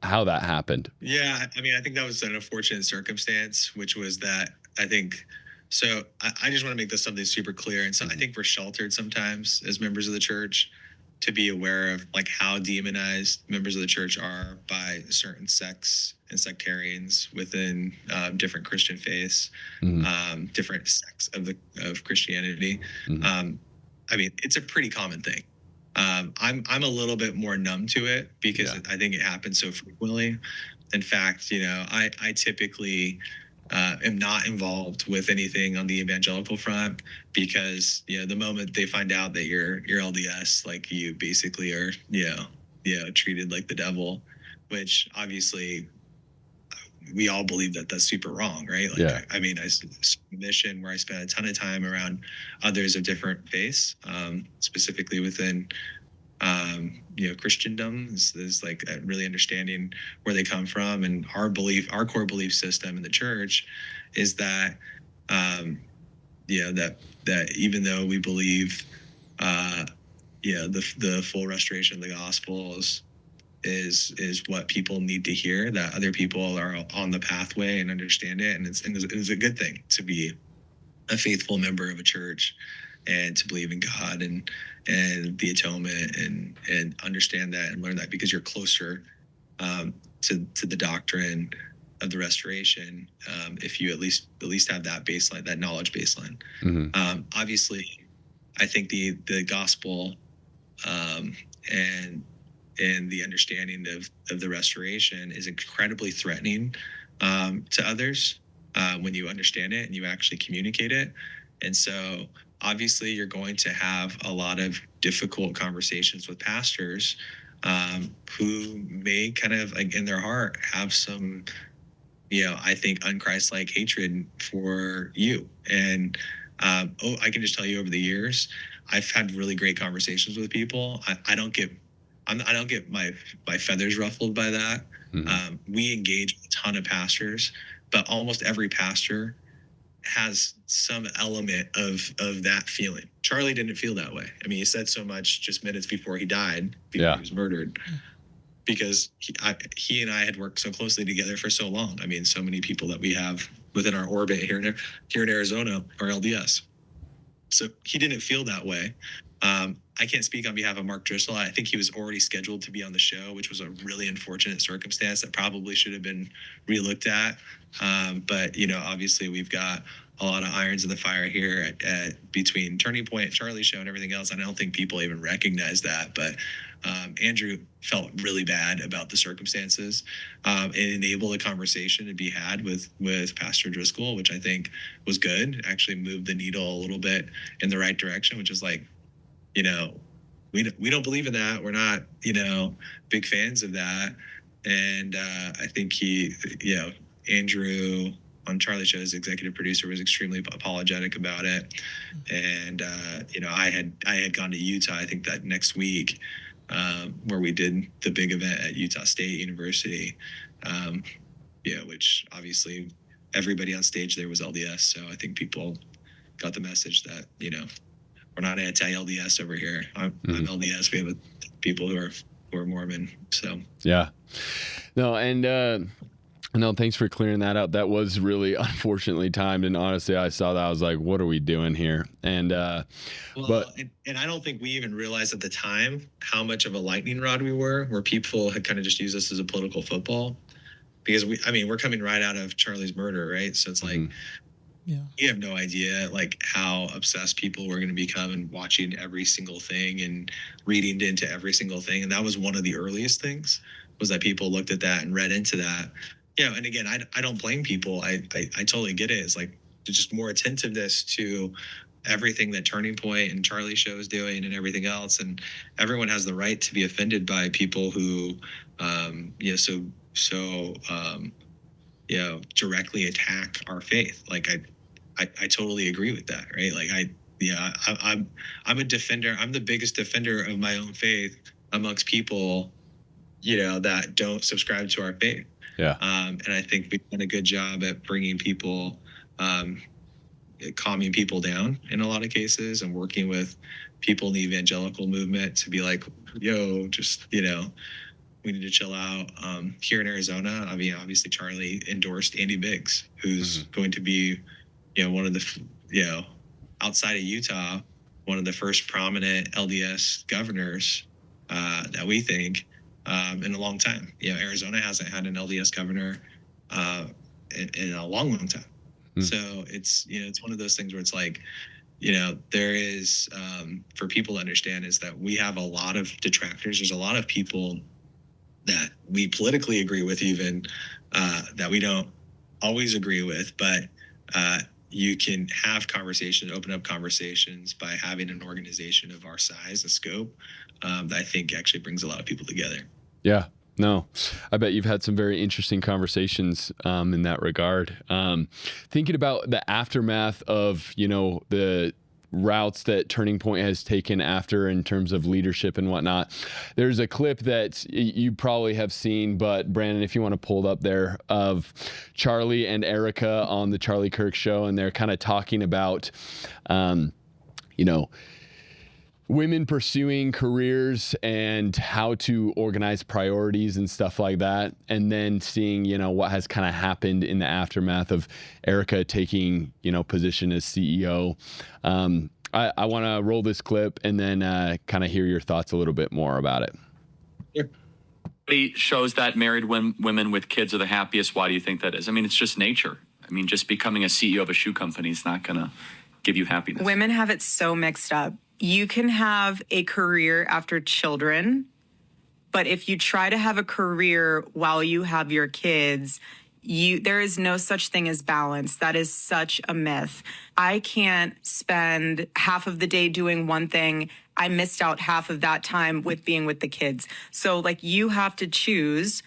how that happened. Yeah, I mean, I think that was an unfortunate circumstance, which was that I think, so I just want to make this something super clear. And so I think we're sheltered sometimes as members of the church to be aware of like how demonized members of the church are by certain sects and sectarians within different Christian faiths, different sects of Christianity. I mean, it's a pretty common thing. I'm a little bit more numb to it because I think it happens so frequently. In fact, you know, I typically am not involved with anything on the evangelical front because, you know, the moment they find out that you're LDS, like you basically are, treated like the devil, which obviously we all believe that that's super wrong, right? Like, I mean, I mission where I spent a ton of time around others of different faiths, specifically within, Christendom is like really understanding where they come from. And our core belief system in the church is that, that even though we believe, the full restoration of the Gospels is what people need to hear, that other people are on the pathway and understand it. And it's a good thing to be a faithful member of a church and to believe in God and the atonement and understand that and learn that because you're closer to the doctrine of the restoration if you at least have that baseline, that knowledge baseline. Obviously, I think the gospel and the understanding of the restoration is incredibly threatening to others when you understand it and you actually communicate it. And so obviously you're going to have a lot of difficult conversations with pastors who may kind of like in their heart have some, I think unchristlike hatred for you. And I can just tell you over the years, I've had really great conversations with people. I don't get my feathers ruffled by that. We engage a ton of pastors, but almost every pastor has some element of that feeling. Charlie didn't feel that way. I mean, he said so much just minutes before he died, before he was murdered, because he and I had worked so closely together for so long. I mean, so many people that we have within our orbit here in Arizona are LDS. So he didn't feel that way. I can't speak on behalf of Mark Driscoll. I think he was already scheduled to be on the show, which was a really unfortunate circumstance that probably should have been relooked at. But, obviously we've got a lot of irons in the fire here at between Turning Point, Charlie show, and everything else. And I don't think people even recognize that. But Andrew felt really bad about the circumstances and enabled a conversation to be had with Pastor Driscoll, which I think was good, actually moved the needle a little bit in the right direction, which is like, we don't believe in that. We're not, big fans of that. And I think Andrew on Charlie Show's executive producer was extremely apologetic about it. And, I had gone to Utah, I think that next week, where we did the big event at Utah State University, which obviously everybody on stage there was LDS. So I think people got the message that, we're not anti-LDS over here. I'm LDS. We have people who are Mormon. So yeah, no, and No, thanks for clearing that up. That was really unfortunately timed, and honestly, I saw that, I was like, "What are we doing here?" And and I don't think we even realized at the time how much of a lightning rod we were, where people had kind of just used us as a political football, because we're coming right out of Charlie's murder, right? So it's like, Yeah. you have no idea like how obsessed people were going to become and watching every single thing and reading into every single thing. And that was one of the earliest things, was that people looked at that and read into that. And again, I don't blame people. I totally get it. It's like just more attentiveness to everything that Turning Point and Charlie's show is doing and everything else. And everyone has the right to be offended by people who, directly attack our faith. Like I totally agree with that. Right. Like I'm a defender. I'm the biggest defender of my own faith amongst people, that don't subscribe to our faith. Yeah. And I think we've done a good job at bringing people, calming people down in a lot of cases, and working with people in the evangelical movement to be like, we need to chill out. Here in Arizona, obviously Charlie endorsed Andy Biggs, who's going to be, one of the, outside of Utah, one of the first prominent LDS governors that we think in a long time. Arizona hasn't had an LDS governor in a long time. So it's, it's one of those things where it's like, there is, for people to understand, is that we have a lot of detractors. There's a lot of people that we politically agree with, even that we don't always agree with, but you can have conversations, open up conversations by having an organization of our size and scope that I think actually brings a lot of people together. Yeah, no, I bet you've had some very interesting conversations in that regard. Thinking about the aftermath of, the routes that Turning Point has taken after in terms of leadership and whatnot. There's a clip that you probably have seen, but Brandon, if you want to pull it up there, of Charlie and Erika on the Charlie Kirk show, and they're kind of talking about, women pursuing careers and how to organize priorities and stuff like that. And then seeing, what has kind of happened in the aftermath of Erika taking, position as CEO. I want to roll this clip and then kind of hear your thoughts a little bit more about it. Sure. It shows that married women with kids are the happiest. Why do you think that is? It's just nature. Just becoming a CEO of a shoe company is not going to give you happiness. Women have it so mixed up. You can have a career after children, but if you try to have a career while you have your kids, there is no such thing as balance. That is such a myth. I can't spend half of the day doing one thing. I missed out half of that time with being with the kids. So you have to choose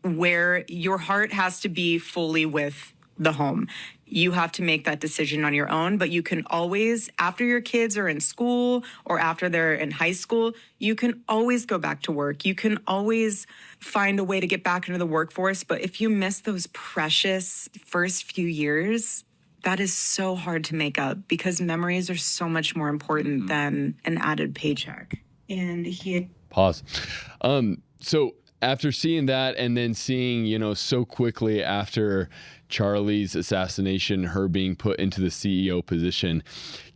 where your heart has to be fully with the home. You have to make that decision on your own, but you can always, after your kids are in school or after they're in high school, you can always go back to work. You can always find a way to get back into the workforce. But if you miss those precious first few years, that is so hard to make up, because memories are so much more important than an added paycheck. And Pause. So after seeing that, and then seeing, so quickly after Charlie's assassination, her being put into the CEO position,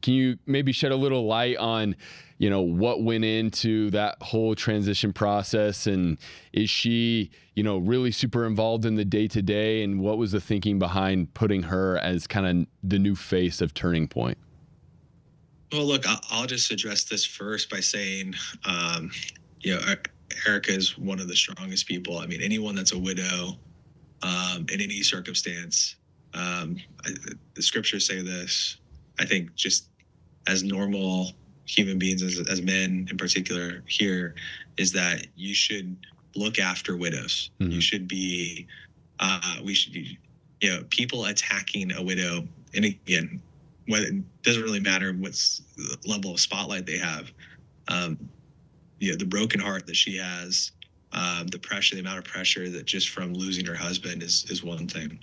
can you maybe shed a little light on, what went into that whole transition process? And is she, really super involved in the day-to-day? And what was the thinking behind putting her as kind of the new face of Turning Point? Well, look, I'll just address this first by saying, Erika is one of the strongest people. Anyone that's a widow, in any circumstance, the scriptures say this, I think, just as normal human beings, as men in particular here, is that you should look after widows. You should be, people attacking a widow, and again, it doesn't really matter what's the level of spotlight they have. The broken heart that she has, the amount of pressure that just from losing her husband is one thing.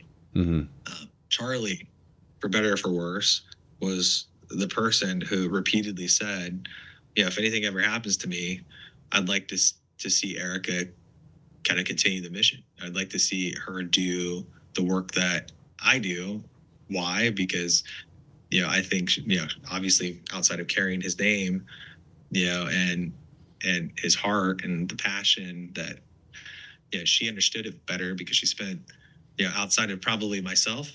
Charlie, for better or for worse, was the person who repeatedly said, if anything ever happens to me, I'd like to see Erika kind of continue the mission. I'd like to see her do the work that I do. Why? Because, I think, obviously outside of carrying his name, and his heart and the passion that, she understood it better because she spent, outside of probably myself,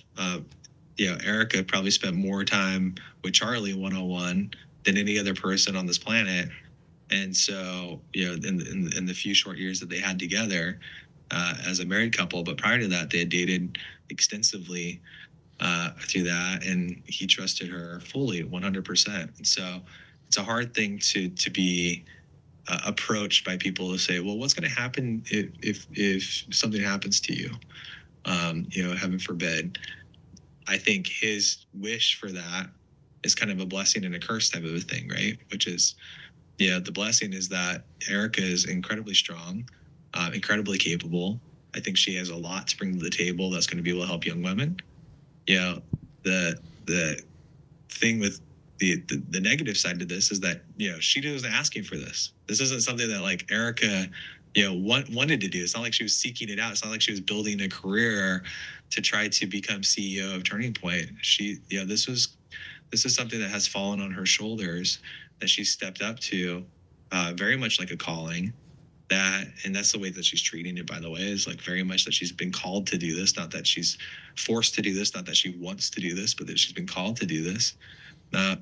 Erika probably spent more time with Charlie one-on-one than any other person on this planet. And so, in the few short years that they had together as a married couple, but prior to that, they had dated extensively through that, and he trusted her fully, 100%. And so, it's a hard thing to be approached by people to say, well, what's going to happen if something happens to you? Heaven forbid. I think his wish for that is kind of a blessing and a curse type of a thing, right? Which is, the blessing is that Erika is incredibly strong, incredibly capable. I think she has a lot to bring to the table that's going to be able to help young women. The thing with the negative side to this is that, she wasn't asking for this. This isn't something that like Erika, wanted to do. It's not like she was seeking it out. It's not like she was building a career to try to become CEO of Turning Point. She, this is something that has fallen on her shoulders that she stepped up to, very much like a calling. And that's the way that she's treating it, by the way, is like very much that she's been called to do this, not that she's forced to do this, not that she wants to do this, but that she's been called to do this,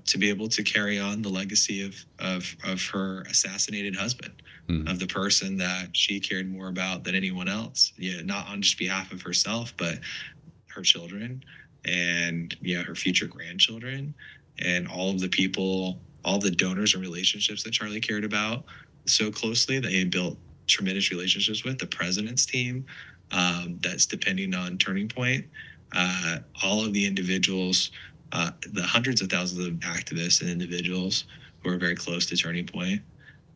to be able to carry on the legacy of her assassinated husband, of the person that she cared more about than anyone else, not on just behalf of herself, but her children and, her future grandchildren and all of the people, all the donors and relationships that Charlie cared about so closely that he had built tremendous relationships with, the president's team that's depending on Turning Point, all of the individuals, the hundreds of thousands of activists and individuals who are very close to Turning Point.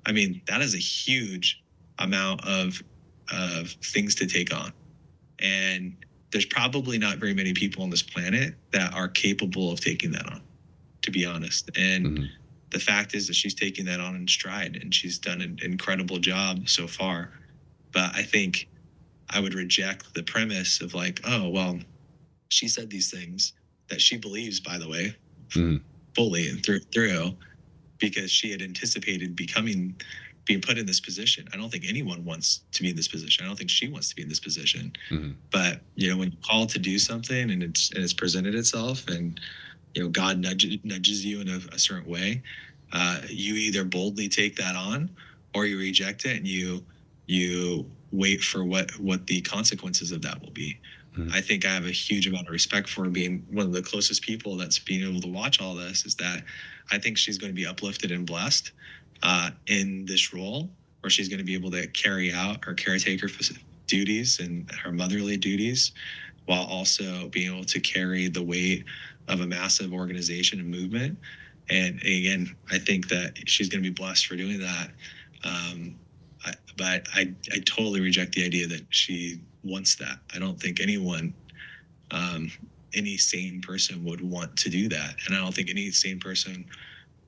I mean, that is a huge amount of things to take on. And there's probably not very many people on this planet that are capable of taking that on, to be honest. And the fact is that she's taking that on in stride, and she's done an incredible job so far. But I think I would reject the premise of like, oh, well, she said these things that she believes, by the way, fully and through, because she had anticipated being put in this position. I don't think anyone wants to be in this position. I don't think she wants to be in this position. But, when you're called to do something and it's presented itself, and, God nudges you in a certain way, you either boldly take that on or you reject it and you wait for what the consequences of that will be. I think I have a huge amount of respect for being one of the closest people that's being able to watch all this, is that I think she's going to be uplifted and blessed in this role, where she's going to be able to carry out her caretaker duties and her motherly duties, while also being able to carry the weight of a massive organization and movement. And again, I think that she's going to be blessed for doing that. But I totally reject the idea that she wants that. I don't think anyone, any sane person would want to do that. And I don't think any sane person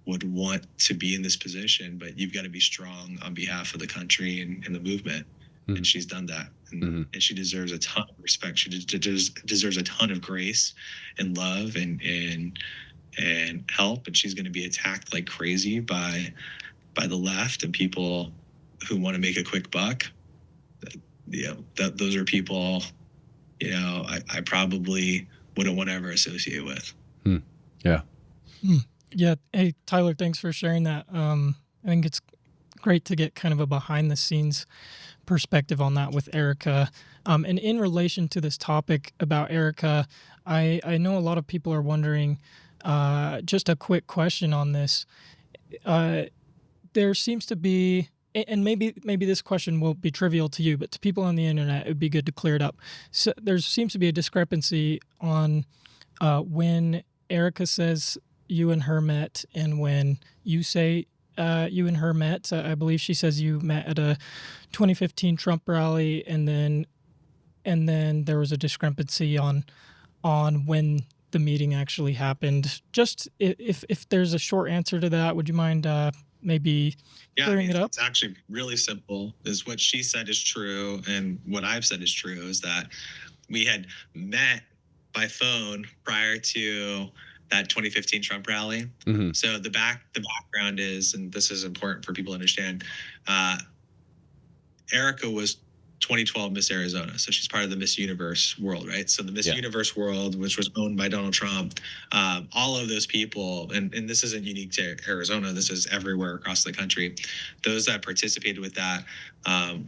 would want to be in this position, but you've got to be strong on behalf of the country and the movement. And she's done that. And she deserves a ton of respect. She deserves a ton of grace and love and help. And she's going to be attacked like crazy by the left and people who want to make a quick buck. Those are people, I probably wouldn't want to ever associate with. Yeah. Yeah. Hey, Tyler, thanks for sharing that. I think it's great to get kind of a behind the scenes perspective on that with Erika. And in relation to this topic about Erika, I know a lot of people are wondering, just a quick question on this. There seems to be, and maybe this question will be trivial to you, but to people on the internet, it would be good to clear it up. So there seems to be a discrepancy on when Erika says you and her met and when you say you and her met. I believe she says you met at a 2015 Trump rally, and then there was a discrepancy on when the meeting actually happened. Just if there's a short answer to that, would you mind maybe clearing it up? It's actually really simple. Is what she said is true, and what I've said is true. Is that we had met by phone prior to that 2015 Trump rally. So the background is, and this is important for people to understand, Erika was 2012 Miss Arizona. So she's part of the Miss Universe world, right? So the Miss Universe world, which was owned by Donald Trump, all of those people, and this isn't unique to Arizona, this is everywhere across the country. Those that participated with that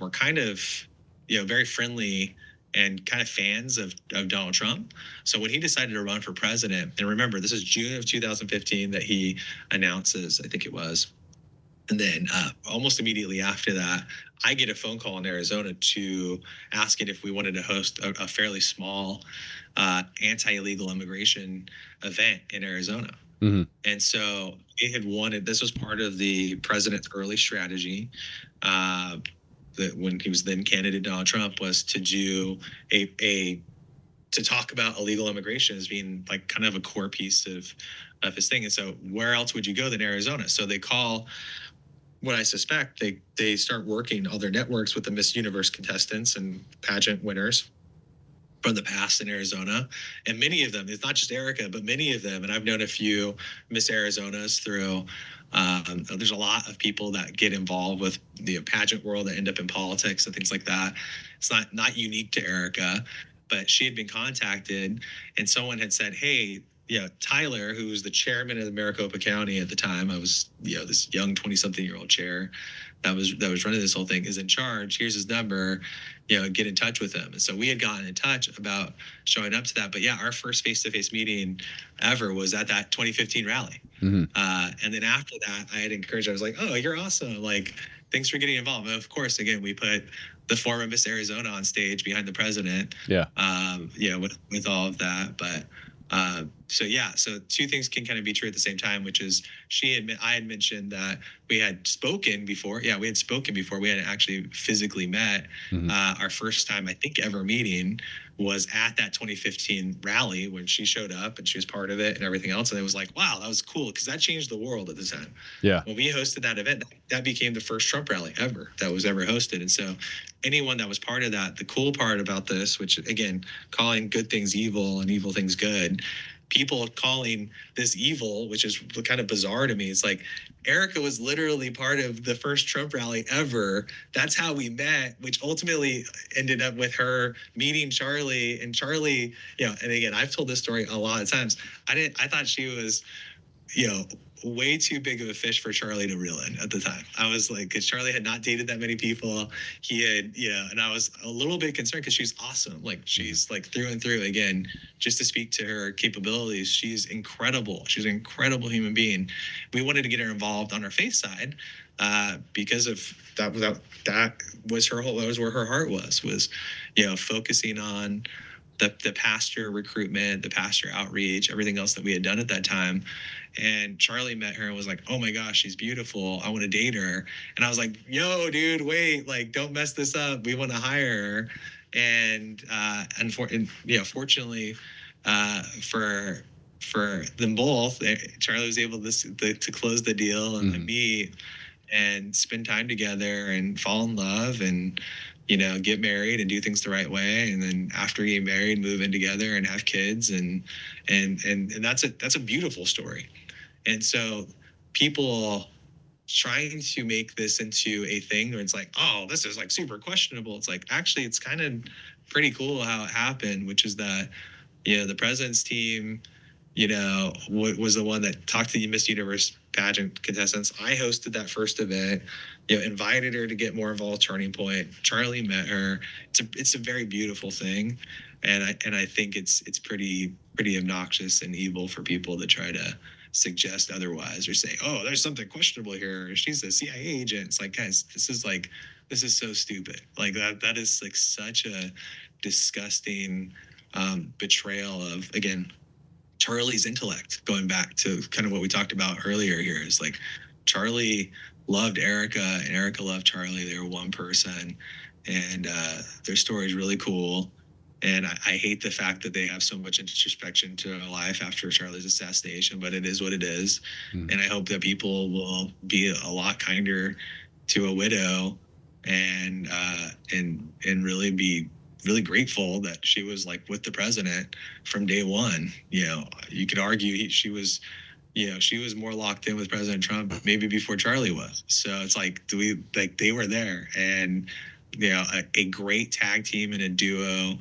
were kind of, very friendly and kind of fans of Donald Trump. So when he decided to run for president, and remember, this is June of 2015 that he announces, I think it was. And then almost immediately after that, I get a phone call in Arizona to asking if we wanted to host a fairly small anti-illegal immigration event in Arizona. And so they had wanted, this was part of the president's early strategy, that when he was then candidate Donald Trump, was to do to talk about illegal immigration as being like kind of a core piece of his thing. And so where else would you go than Arizona? So they call, what I suspect, they start working all their networks with the Miss Universe contestants and pageant winners from the past in Arizona. And many of them, it's not just Erika, but many of them, and I've known a few Miss Arizonas through, there's a lot of people that get involved with the pageant world that end up in politics and things like that. It's not unique to Erika, but she had been contacted and someone had said, hey, Tyler, who was the chairman of Maricopa County at the time, I was, this young 20-something-year-old chair that was running this whole thing, is in charge. Here's his number, get in touch with him. And so we had gotten in touch about showing up to that. But our first face-to-face meeting ever was at that 2015 rally. And then after that, I had encouraged, I was like, oh, you're awesome. Like, thanks for getting involved. And of course, again, we put the former Miss Arizona on stage behind the president. With all of that. But so two things can kind of be true at the same time, which is I had mentioned that we had spoken before. We had spoken before. We hadn't actually physically met. Our first time, I think, ever meeting was at that 2015 rally when she showed up and she was part of it and everything else. And it was like, wow, that was cool, because that changed the world at the time. When we hosted that event, that became the first Trump rally ever that was ever hosted. And so anyone that was part of that, the cool part about this, which again, calling good things evil and evil things good, people calling this evil, which is kind of bizarre to me. It's like Erika was literally part of the first Trump rally ever. That's how we met, which ultimately ended up with her meeting Charlie. And Charlie, and again, I've told this story a lot of times. I thought she was, way too big of a fish for Charlie to reel in at the time. I was like, because Charlie had not dated that many people. He had, and I was a little bit concerned because she's awesome. Like, she's like through and through. Again, just to speak to her capabilities, she's incredible. She's an incredible human being. We wanted to get her involved on our faith side because of that. That was her whole. That was where her heart was focusing on the pastor recruitment, the pastor outreach, everything else that we had done at that time. And Charlie met her and was like, oh my gosh, she's beautiful. I want to date her. And I was like, yo, dude, wait, like, don't mess this up. We want to hire her. And fortunately for them both, Charlie was able to close the deal and meet and spend time together and fall in love and get married and do things the right way. And then after getting married, move in together and have kids. And that's a beautiful story. And so people trying to make this into a thing where it's like, oh, this is like super questionable. It's like, actually, it's kind of pretty cool how it happened, which is that, the president's team, was the one that talked to the Miss Universe pageant contestants. I hosted that first event, invited her to get more involved. Turning Point. Charlie met her. It's a very beautiful thing, and I think it's pretty obnoxious and evil for people to try to suggest otherwise or say, oh, there's something questionable here, or she's a CIA agent. It's like, guys, this is so stupid. Like that is like such a disgusting betrayal of, again, Charlie's intellect. Going back to kind of what we talked about earlier here, is like Charlie loved Erika and Erika loved Charlie. They were one person, and their story is really cool. And I hate the fact that they have so much introspection to their life after Charlie's assassination, but it is what it is. And I hope that people will be a lot kinder to a widow and really be really grateful that she was like with the president from day one. You know, you could argue she was more locked in with President Trump maybe before Charlie was. So it's like, they were there, and, you know, a great tag team and a duo,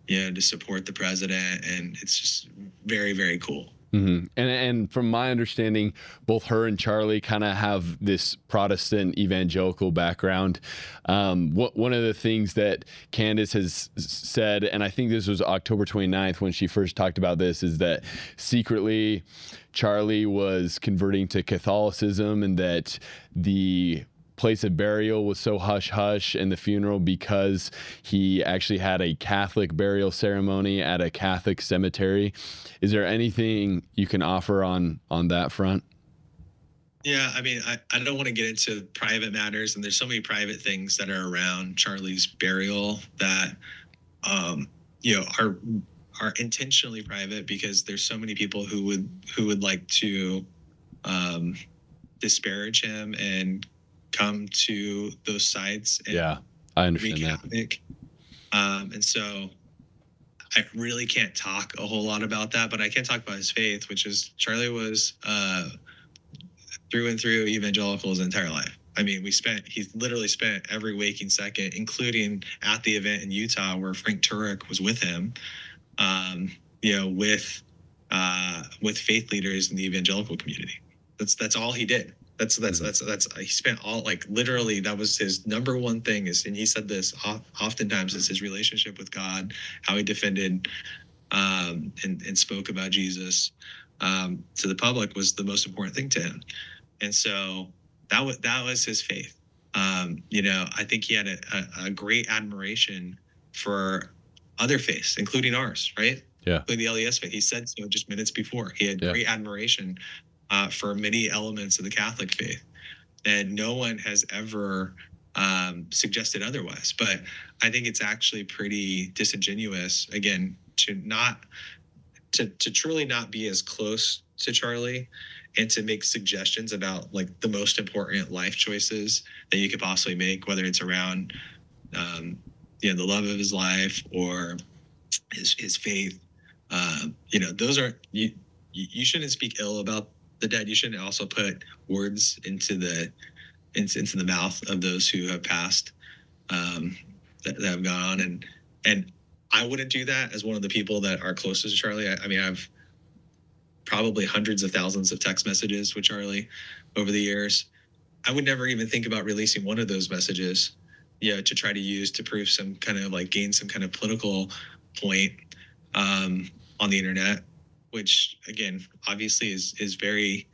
you know, to support the president. And it's just very, very cool. Mm-hmm. And from my understanding, both her and Charlie kind of have this Protestant evangelical background. One of the things that Candace has said, and I think this was October 29th when she first talked about this, is that secretly Charlie was converting to Catholicism, and that the place of burial was so hush-hush in the funeral because he actually had a Catholic burial ceremony at a Catholic cemetery. Is there anything you can offer on that front? Yeah, I mean, I don't want to get into private matters, and there's so many private things that are around Charlie's burial that, you know, are intentionally private, because there's so many people who would like to disparage him and come to those sites. And yeah, I understand that. And so I really can't talk a whole lot about that, but I can talk about his faith, which is Charlie was through and through evangelical his entire life. I mean, he literally spent every waking second, including at the event in Utah where Frank Turek was with him, you know, with faith leaders in the evangelical community. That's all he did. That's he spent all, like, literally, that was his number one thing is, and he said this oftentimes, is his relationship with God, how he defended and spoke about Jesus to the public was the most important thing to him. And so that was his faith. You know, I think he had a great admiration for other faiths, including ours, right? Yeah. Including the LDS faith. He said so just minutes before. He had great admiration for many elements of the Catholic faith, and no one has ever suggested otherwise. But I think it's actually pretty disingenuous, again, to truly not be as close to Charlie and to make suggestions about, like, the most important life choices that you could possibly make, whether it's around you know, the love of his life or his faith. You know, those are you shouldn't speak ill about the dead. You shouldn't also put words into the mouth of those who have passed, that have gone on. And I wouldn't do that as one of the people that are closest to Charlie. I mean, I've probably hundreds of thousands of text messages with Charlie over the years. I would never even think about releasing one of those messages, you know, to try to use to prove some kind of, like, gain some kind of political point on the internet, which, again, obviously is very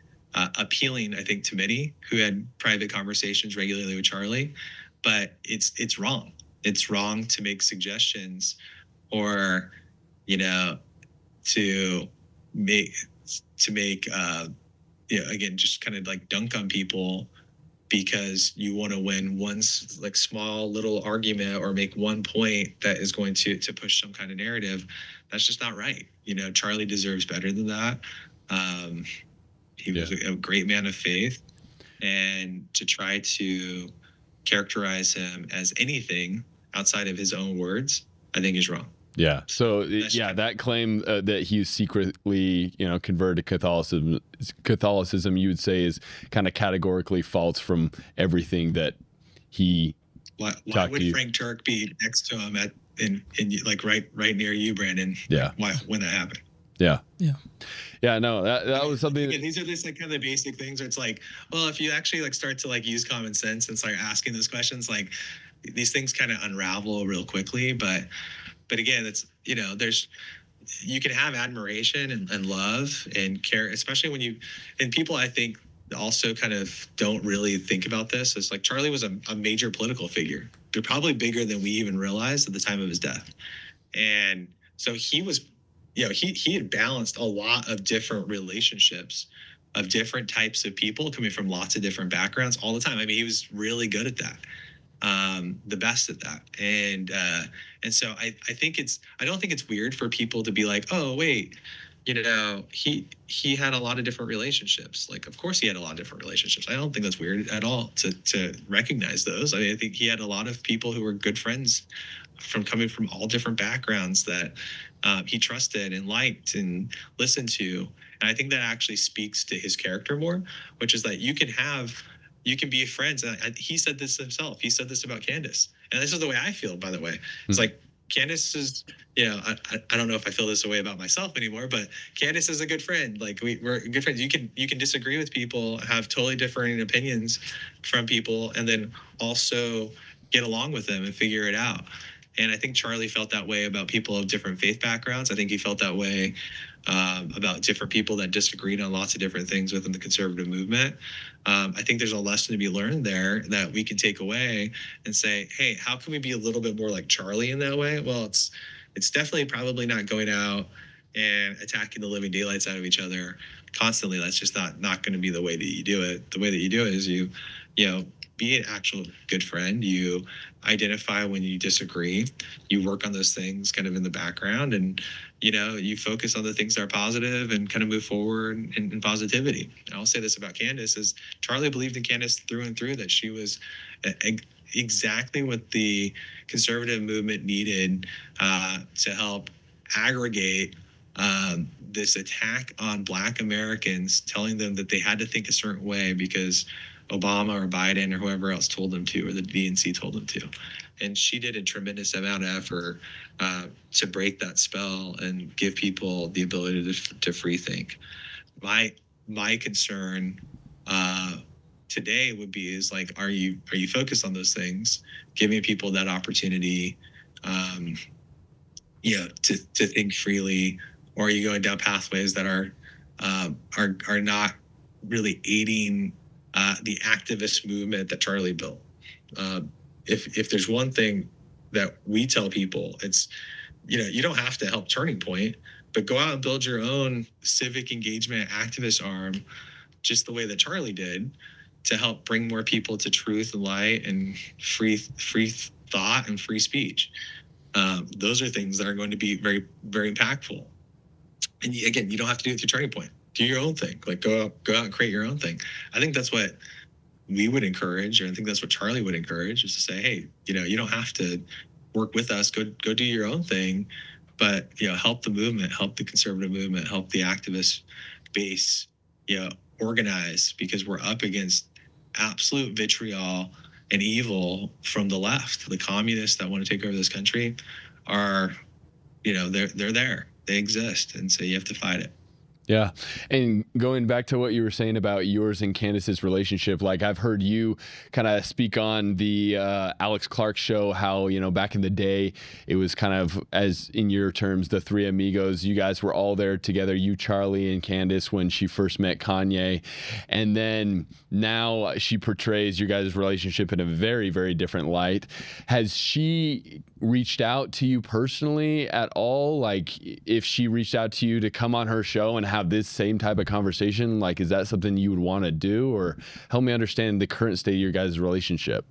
appealing, I think, to many who had private conversations regularly with Charlie. But it's wrong. It's wrong to make suggestions, or, you know, to make you know, again, just kind of like dunk on people because you want to win one, like, small little argument or make one point that is going to push some kind of narrative. That's just not right. You know, Charlie deserves better than that. He was a great man of faith, and to try to characterize him as anything outside of his own words, I think is wrong. Yeah. So that claim that he secretly, you know, converted to Catholicism, you would say is kind of categorically false from everything that he. Why would Frank Turek be next to him in like right near you, Brandon? Yeah. Why, when that happened? Yeah. Yeah. Yeah. No, that was something. Again, these are just, like, kind of the basic things where it's like, well, if you actually, like, start to, like, use common sense and start asking those questions, like, these things kind of unravel real quickly. But again, it's, you know, you can have admiration and love and care, especially and people, I think, also kind of don't really think about this. It's like Charlie was a major political figure. They're probably bigger than we even realized at the time of his death. And so he was, you know, he had balanced a lot of different relationships of different types of people coming from lots of different backgrounds all the time. I mean, he was really good at that. the best at that. And so I don't think it's weird for people to be like, oh wait, he had a lot of different relationships. Like, of course he had a lot of different relationships. I don't think that's weird at all to recognize those. I mean, I think he had a lot of people who were good friends coming from all different backgrounds that he trusted and liked and listened to. And I think that actually speaks to his character more, which is that you can be friends. And he said this himself. He said this about Candace. And this is the way I feel, by the way. It's like Candace is, I don't know if I feel this way about myself anymore, but Candace is a good friend. Like we're good friends. You can disagree with people, have totally different opinions from people, and then also get along with them and figure it out. And I think Charlie felt that way about people of different faith backgrounds. I think he felt that way about different people that disagreed on lots of different things within the conservative movement. I think there's a lesson to be learned there that we can take away and say, hey, how can we be a little bit more like Charlie in that way? Well, it's definitely probably not going out and attacking the living daylights out of each other constantly. That's just not going to be the way that you do it. The way that you do it is you be an actual good friend. You identify when you disagree. You work on those things kind of in the background, and you focus on the things that are positive and kind of move forward in positivity. And I'll say this about Candace is Charlie believed in Candace through and through, that she was exactly what the conservative movement needed to help aggregate this attack on Black Americans, telling them that they had to think a certain way because Obama or Biden or whoever else told them to, or the DNC told them to. And she did a tremendous amount of effort to break that spell and give people the ability to free think. My concern today would be is like, are you focused on those things, giving people that opportunity, to think freely, or are you going down pathways that are not really aiding the activist movement that Charlie built? If there's one thing that we tell people, it's, you don't have to help Turning Point, but go out and build your own civic engagement activist arm, just the way that Charlie did, to help bring more people to truth and light and free thought and free speech. Those are things that are going to be very, very impactful. And again, you don't have to do it through Turning Point. Do your own thing. Like go out and create your own thing. I think that's what we would encourage, or I think that's what Charlie would encourage, is to say, hey, you don't have to work with us. Go do your own thing, but help the movement, help the conservative movement, help the activist base, organize, because we're up against absolute vitriol and evil from the left. The communists that want to take over this country are, they're there. They exist, and so you have to fight it. Yeah. And going back to what you were saying about yours and Candace's relationship, like I've heard you kind of speak on the Alex Clark show, how, back in the day, it was kind of, as in your terms, the three amigos. You guys were all there together, you, Charlie, and Candace, when she first met Kanye. And then now she portrays your guys' relationship in a very, very different light. Has she reached out to you personally at all? Like, if she reached out to you to come on her show and have this same type of conversation, like, is that something you would want to do? Or help me understand the current state of your guys' relationship.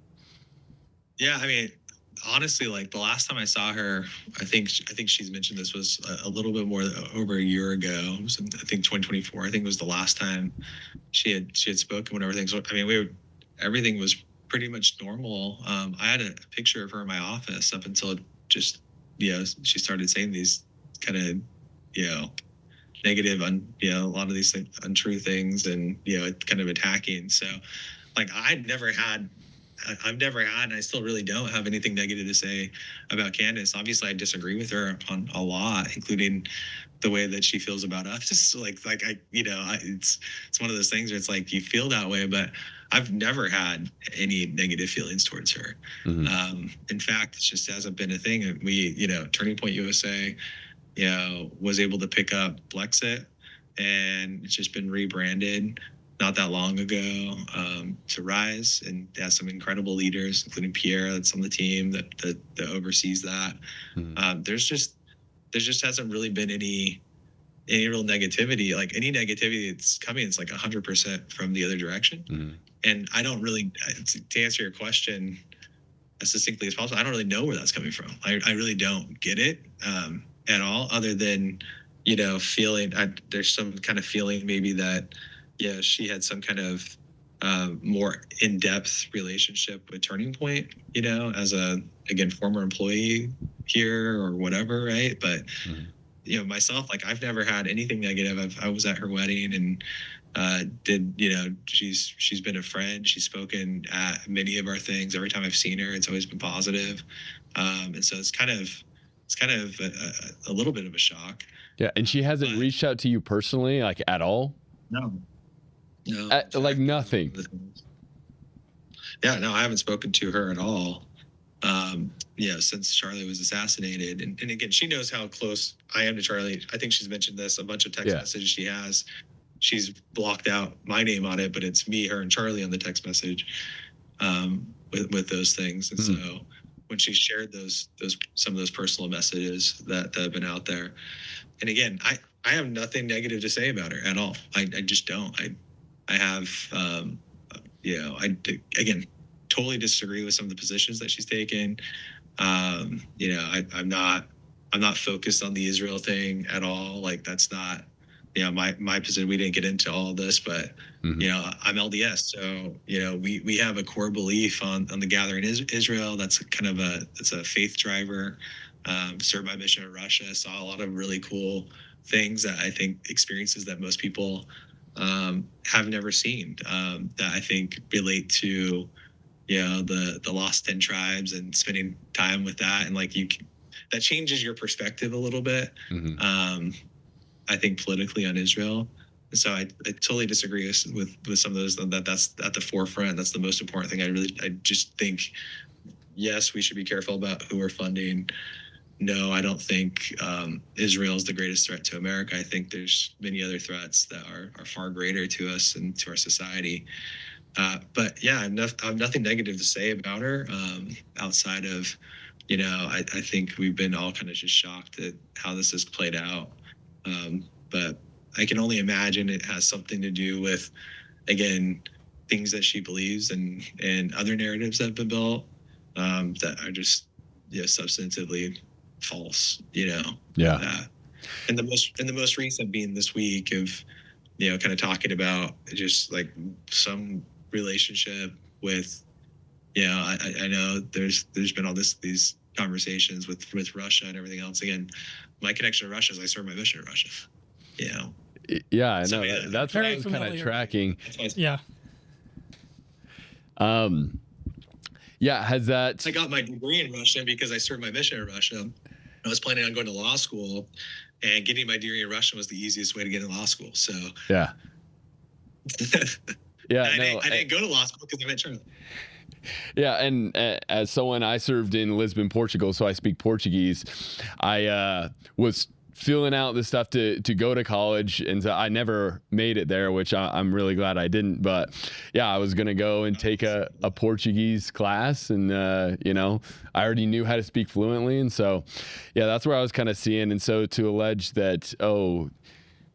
Yeah, I mean, honestly, like the last time I saw her, I think she's mentioned this was a little bit more over a year ago. It was, I think 2024. I think was the last time she had spoken when everything. So I mean, everything was pretty much normal. I had a picture of her in my office up until just she started saying these kind of negative, a lot of these untrue things, and kind of attacking. So like I've never had, and I still really don't have anything negative to say about Candace. Obviously, I disagree with her on a lot, including the way that she feels about us. Just it's one of those things where it's like you feel that way, but I've never had any negative feelings towards her. Mm-hmm. In fact, it just hasn't been a thing. We, Turning Point USA, was able to pick up Blexit, and it's just been rebranded not that long ago to Rise, and it has some incredible leaders, including Pierre, that's on the team that oversees that. Mm-hmm. There just hasn't really been any real negativity. Like any negativity that's coming, it's like 100% from the other direction. Mm-hmm. And I don't really, to answer your question, as succinctly as possible. I don't really know where that's coming from. I really don't get it at all, other than, feeling there's some kind of feeling maybe that, she had some kind of more in-depth relationship with Turning Point, as again, former employee here or whatever, right? But, myself, like, I've never had anything negative. I was at her wedding and she's been a friend. She's spoken at many of our things. Every time I've seen her, it's always been positive. And so it's kind of a little bit of a shock. Yeah. And she hasn't reached out to you personally, like, at all? No. Like, nothing. Yeah, no, I haven't spoken to her at all. Since Charlie was assassinated. And again, she knows how close I am to Charlie. I think she's mentioned this, a bunch of text messages she has. She's blocked out my name on it, but it's me, her, and Charlie on the text message with those things. And so when she shared some of those personal messages that have been out there, and again, I have nothing negative to say about her at all. I just don't. I have, again, totally disagree with some of the positions that she's taken. I'm not focused on the Israel thing at all. Like, that's not, my position. We didn't get into all this, but I'm LDS, so we have a core belief on the gathering Israel. That's kind of it's a faith driver. Served my mission in Russia, saw a lot of really cool things that I think experiences that most people have never seen, that I think relate to the lost 10 tribes and spending time with that, and like that changes your perspective a little bit. I think politically on Israel. So I totally disagree with some of those, that's at the forefront. That's the most important thing. I just think, yes, we should be careful about who we're funding. No, I don't think Israel is the greatest threat to America. I think there's many other threats that are far greater to us and to our society. But yeah, I have nothing negative to say about her, outside of, I think we've been all kind of just shocked at how this has played out. But I can only imagine it has something to do with, again, things that she believes and other narratives that have been built that are just substantively false. Yeah. And the most recent being this week of kind of talking about just like some relationship with I know there's been all these conversations with Russia and everything else. Again, my connection to Russia is I served my mission in Russia. Yeah, I know. That's what I was kind of tracking. Yeah. Has that... I got my degree in Russia because I served my mission in Russia. I was planning on going to law school, and getting my degree in Russian was the easiest way to get into law school. So yeah. I didn't go to law school because I met Charlie. Yeah, and as someone, I served in Lisbon, Portugal, so I speak Portuguese. I was filling out the stuff to go to college, and so I never made it there, which I'm really glad I didn't. But yeah, I was gonna go and take a Portuguese class, and I already knew how to speak fluently, and so yeah, that's where I was kind of seeing. And so to allege that,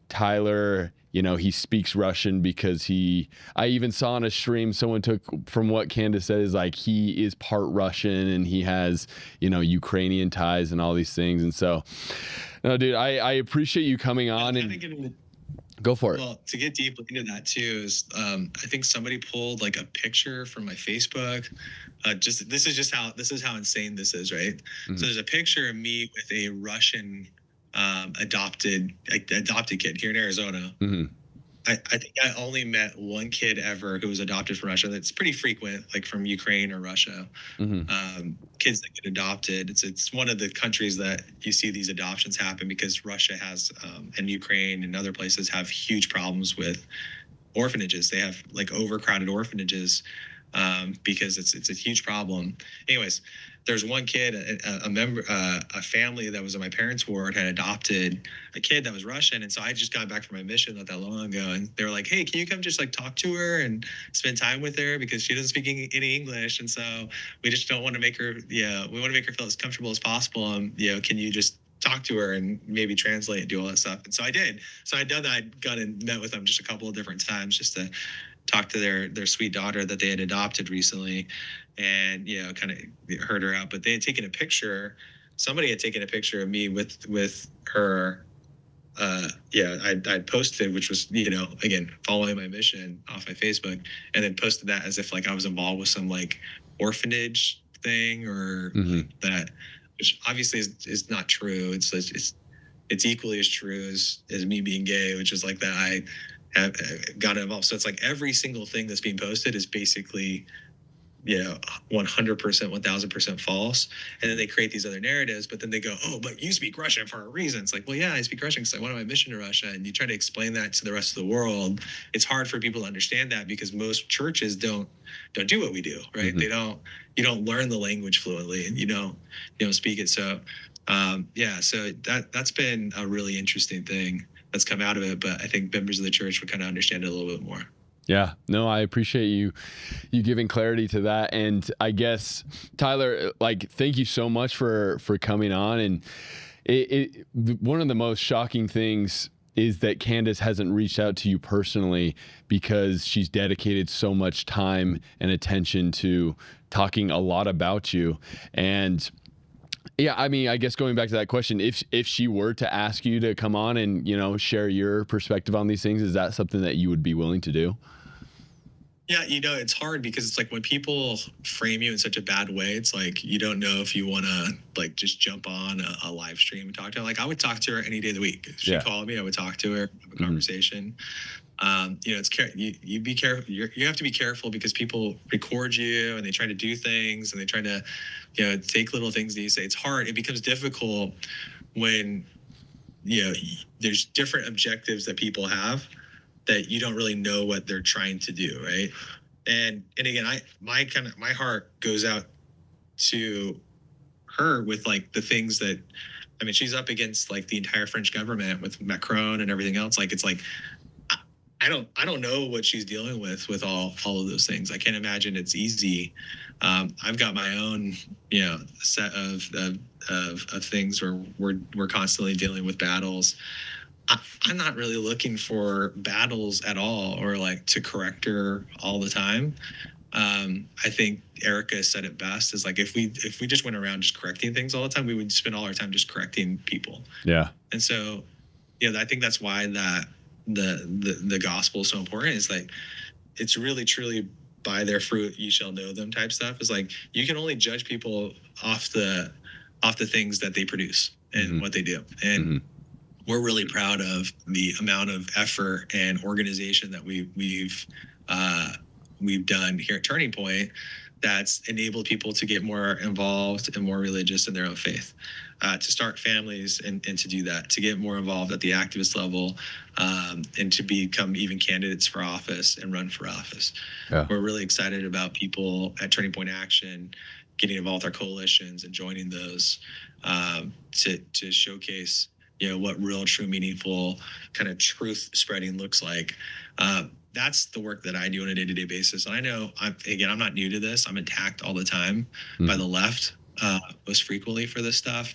Tyler, he speaks Russian because I even saw on a stream someone took from what Candace said is like he is part Russian and he has, Ukrainian ties and all these things. And so, no, dude, I appreciate you coming on and go for it. Well, to get deeply into that too is I think somebody pulled like a picture from my Facebook. This is how insane this is, right? Mm-hmm. So there's a picture of me with a Russian adopted kid here in Arizona. Mm-hmm. I think I only met one kid ever who was adopted from Russia. That's pretty frequent, like from Ukraine or Russia. Mm-hmm. Kids that get adopted. It's one of the countries that you see these adoptions happen because Russia has and Ukraine and other places have huge problems with orphanages. They have like overcrowded orphanages because it's a huge problem. Anyways, there's one kid, a family that was in my parents' ward had adopted a kid that was Russian. And so I just got back from my mission not that long ago. And they were like, hey, can you come just like talk to her and spend time with her because she doesn't speak any English. And so we just don't want to make her, we want to make her feel as comfortable as possible. Can you just talk to her and maybe translate and do all that stuff? And so I did. So I'd done that. I'd gone and met with them just a couple of different times just to talked to their sweet daughter that they had adopted recently, and kind of heard her out. But they had taken a picture. Somebody had taken a picture of me with her. I'd posted, which was again following my mission off my Facebook, and then posted that as if like I was involved with some like orphanage thing or like that, which obviously is not true. It's equally as true as me being gay, which is like that I have got involved. So it's like every single thing that's being posted is basically 100%, 1000% false. And then they create these other narratives, but then they go, oh, but you speak Russian for a reason. It's like, well, yeah, I speak Russian because I went on my mission to Russia. And you try to explain that to the rest of the world. It's hard for people to understand that because most churches don't do what we do, right? You don't learn the language fluently, and you don't speak it. So so that's been a really interesting thing that's come out of it. But I think members of the church would kind of understand it a little bit more. Yeah, no, I appreciate you giving clarity to that. And I guess, Tyler, like, thank you so much for coming on. And one of the most shocking things is that Candace hasn't reached out to you personally because she's dedicated so much time and attention to talking a lot about you. And yeah, I mean, I guess going back to that question, if she were to ask you to come on and, share your perspective on these things, is that something that you would be willing to do? Yeah, it's hard because it's like when people frame you in such a bad way, it's like you don't know if you want to like just jump on a live stream and talk to her. Like I would talk to her any day of the week. If she called me, I would talk to her, have a conversation. It's you be careful. You have to be careful because people record you and they try to do things and they try to, take little things that you say. It's hard. It becomes difficult when, there's different objectives that people have that you don't really know what they're trying to do, right? And again, my heart goes out to her with like the things that, I mean, she's up against like the entire French government with Macron and everything else. Like it's like I don't know what she's dealing with all of those things. I can't imagine it's easy. I've got my own set of things where we're constantly dealing with battles. I'm not really looking for battles at all or like to correct her all the time. I think Erika said it best is like if we just went around just correcting things all the time, we would spend all our time just correcting people. Yeah. And so I think that's why that the gospel is so important. Is like it's really truly by their fruit you shall know them type stuff. Is like you can only judge people off the things that they produce and what they do. And we're really proud of the amount of effort and organization that we've done here at Turning Point that's enabled people to get more involved and more religious in their own faith, to start families and to do that, to get more involved at the activist level, and to become even candidates for office and run for office. Yeah. We're really excited about people at Turning Point Action getting involved with our coalitions and joining those, to showcase what real, true, meaningful kind of truth spreading looks like. That's the work that I do on a day-to-day basis. And I know, I'm not new to this. I'm attacked all the time by the left, most frequently for this stuff.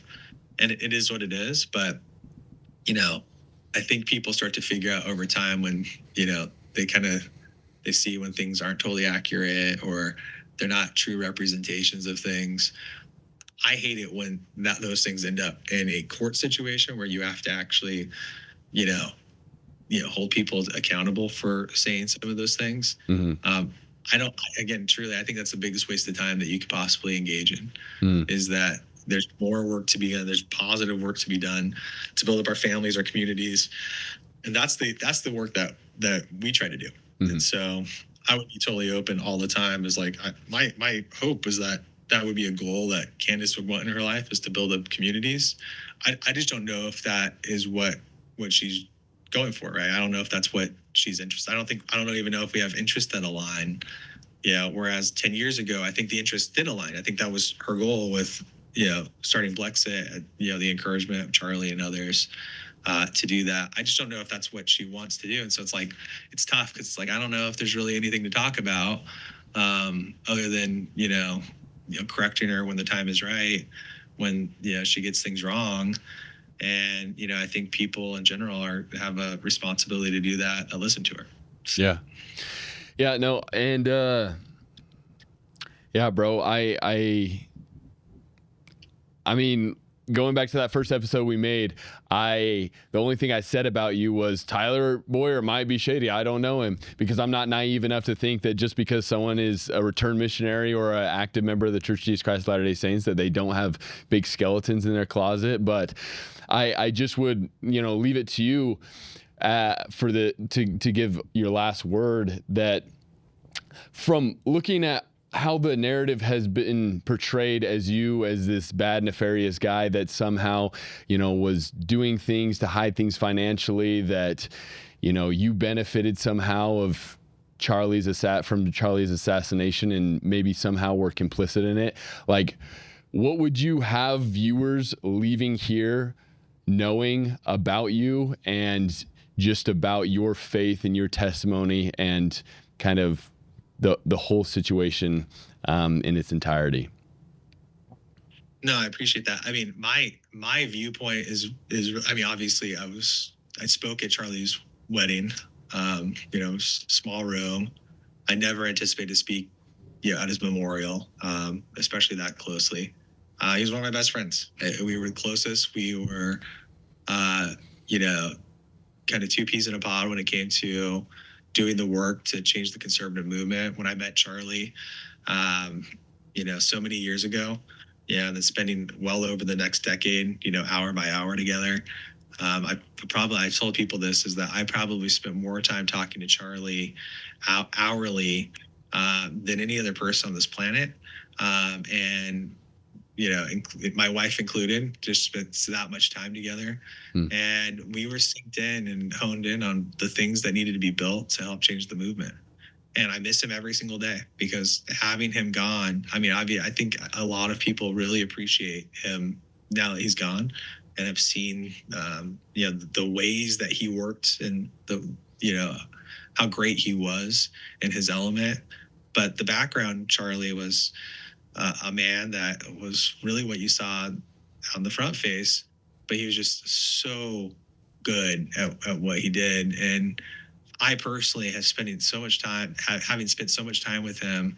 And it is what it is. But, I think people start to figure out over time when, they see when things aren't totally accurate or they're not true representations of things. I hate it when those things end up in a court situation where you have to actually, hold people accountable for saying some of those things. Truly, I think that's the biggest waste of time that you could possibly engage in, is that there's more work to be done. There's positive work to be done to build up our families, our communities. And that's the work that we try to do. And so I would be totally open all the time. Is like, my hope is that would be a goal that Candace would want in her life, is to build up communities. I just don't know if that is what she's going for, right? I don't know if that's what she's interested. I don't even know if we have interests that align. Whereas 10 years ago, I think the interests did align. I think that was her goal with, starting Blexit, the encouragement of Charlie and others, to do that. I just don't know if that's what she wants to do. And so it's like, it's tough because it's like, I don't know if there's really anything to talk about, other than, correcting her when the time is right, when she gets things wrong. And I think people in general have a responsibility to do that and listen to her. So. Yeah, no, and yeah, bro, I mean, going back to that first episode we made, the only thing I said about you was Tyler Bowyer might be shady. I don't know him, because I'm not naive enough to think that just because someone is a returned missionary or an active member of the Church of Jesus Christ of Latter-day Saints that they don't have big skeletons in their closet. But I just would, leave it to you to give your last word, that from looking at how the narrative has been portrayed as you as this bad, nefarious guy that somehow, was doing things to hide things financially, that, you benefited somehow of Charlie's assassination and maybe somehow were complicit in it. Like, what would you have viewers leaving here knowing about you and just about your faith and your testimony and kind of the whole situation in its entirety? No, I appreciate that. I mean, my viewpoint is I mean, obviously I spoke at Charlie's wedding, small room. I never anticipated to speak, at his memorial, especially that closely. He was one of my best friends. We were the closest. We were, kind of two peas in a pod when it came to doing the work to change the conservative movement. When I met Charlie, so many years ago, and then spending well over the next decade, hour by hour together. I told people this, is that I probably spent more time talking to Charlie hourly than any other person on this planet. And my wife included, just spent that much time together. And we were synced in and honed in on the things that needed to be built to help change the movement. And I miss him every single day, because having him gone, I mean, I think a lot of people really appreciate him now that he's gone, and have seen, the ways that he worked and how great he was in his element. But the background, Charlie was a man that was really what you saw on the front face, but he was just so good at what he did. And I personally have spent so much time, having spent so much time with him,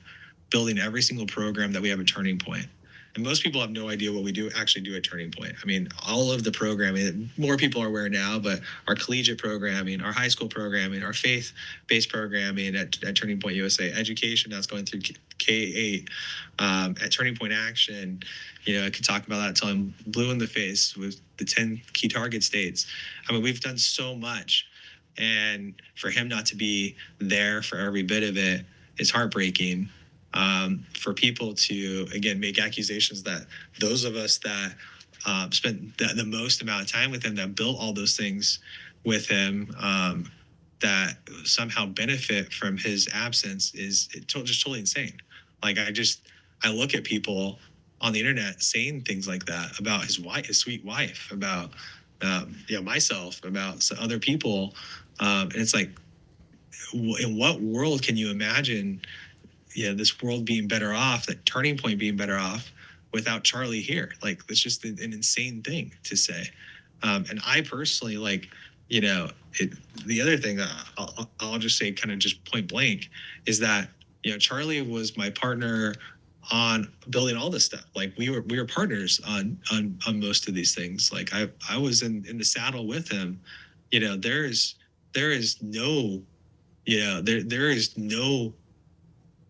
building every single program that we have at Turning Point. And most people have no idea what we actually do at Turning Point. I mean, all of the programming, more people are aware now, but our collegiate programming, our high school programming, our faith-based programming at Turning Point USA, education that's going through K-8, at Turning Point Action, I could talk about that until I'm blue in the face with the 10 key target states. I mean, we've done so much. And for him not to be there for every bit of it is heartbreaking. For people to, again, make accusations that those of us that spent the most amount of time with him, that built all those things with him, that somehow benefit from his absence is just totally insane. Like, I look at people on the internet saying things like that about his wife, his sweet wife, about myself, about other people, and it's like, in what world can you imagine this world being better off, that Turning Point being better off without Charlie here? Like, that's just an insane thing to say. And I personally, the other thing I'll just say, kind of just point blank, is that, Charlie was my partner on building all this stuff. Like, we were partners on most of these things. Like, I was in the saddle with him. There is no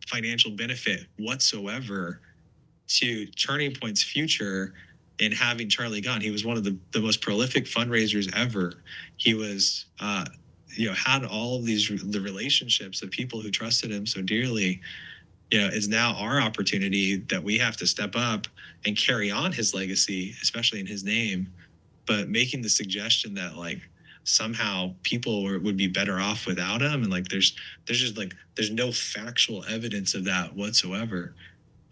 financial benefit whatsoever to Turning Point's future in having Charlie gone. He was one of the most prolific fundraisers ever. He was, had all of the relationships of people who trusted him so dearly. Is now our opportunity that we have to step up and carry on his legacy, especially in his name, but making the suggestion that, like, somehow people would be better off without him, and like there's no factual evidence of that whatsoever.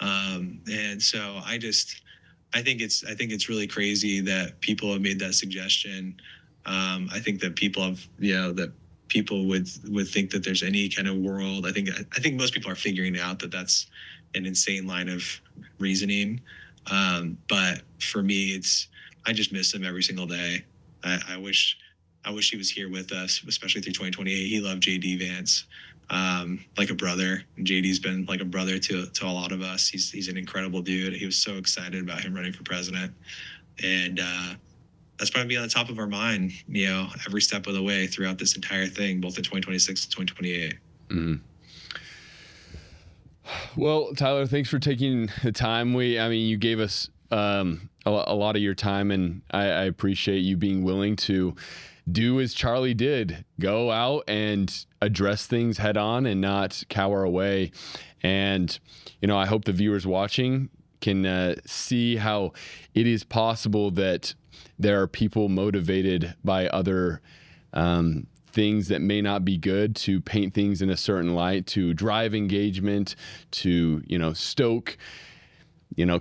And so I think it's really crazy that people have made that suggestion. I think that people have, that people would think that there's any kind of world. I think most people are figuring out that that's an insane line of reasoning. But for me, I just miss him every single day. I wish I wish he was here with us, especially through 2028. He loved JD Vance like a brother. JD's been like a brother to a lot of us. He's an incredible dude. He was so excited about him running for president. And that's probably on the top of our mind, every step of the way throughout this entire thing, both in 2026 and 2028. Mm-hmm. Well, Tyler, thanks for taking the time. You gave us a lot of your time, and I appreciate you being willing to do as Charlie did, go out and address things head on and not cower away. And, I hope the viewers watching can see how it is possible that there are people motivated by other things that may not be good to paint things in a certain light, to drive engagement, to, stoke,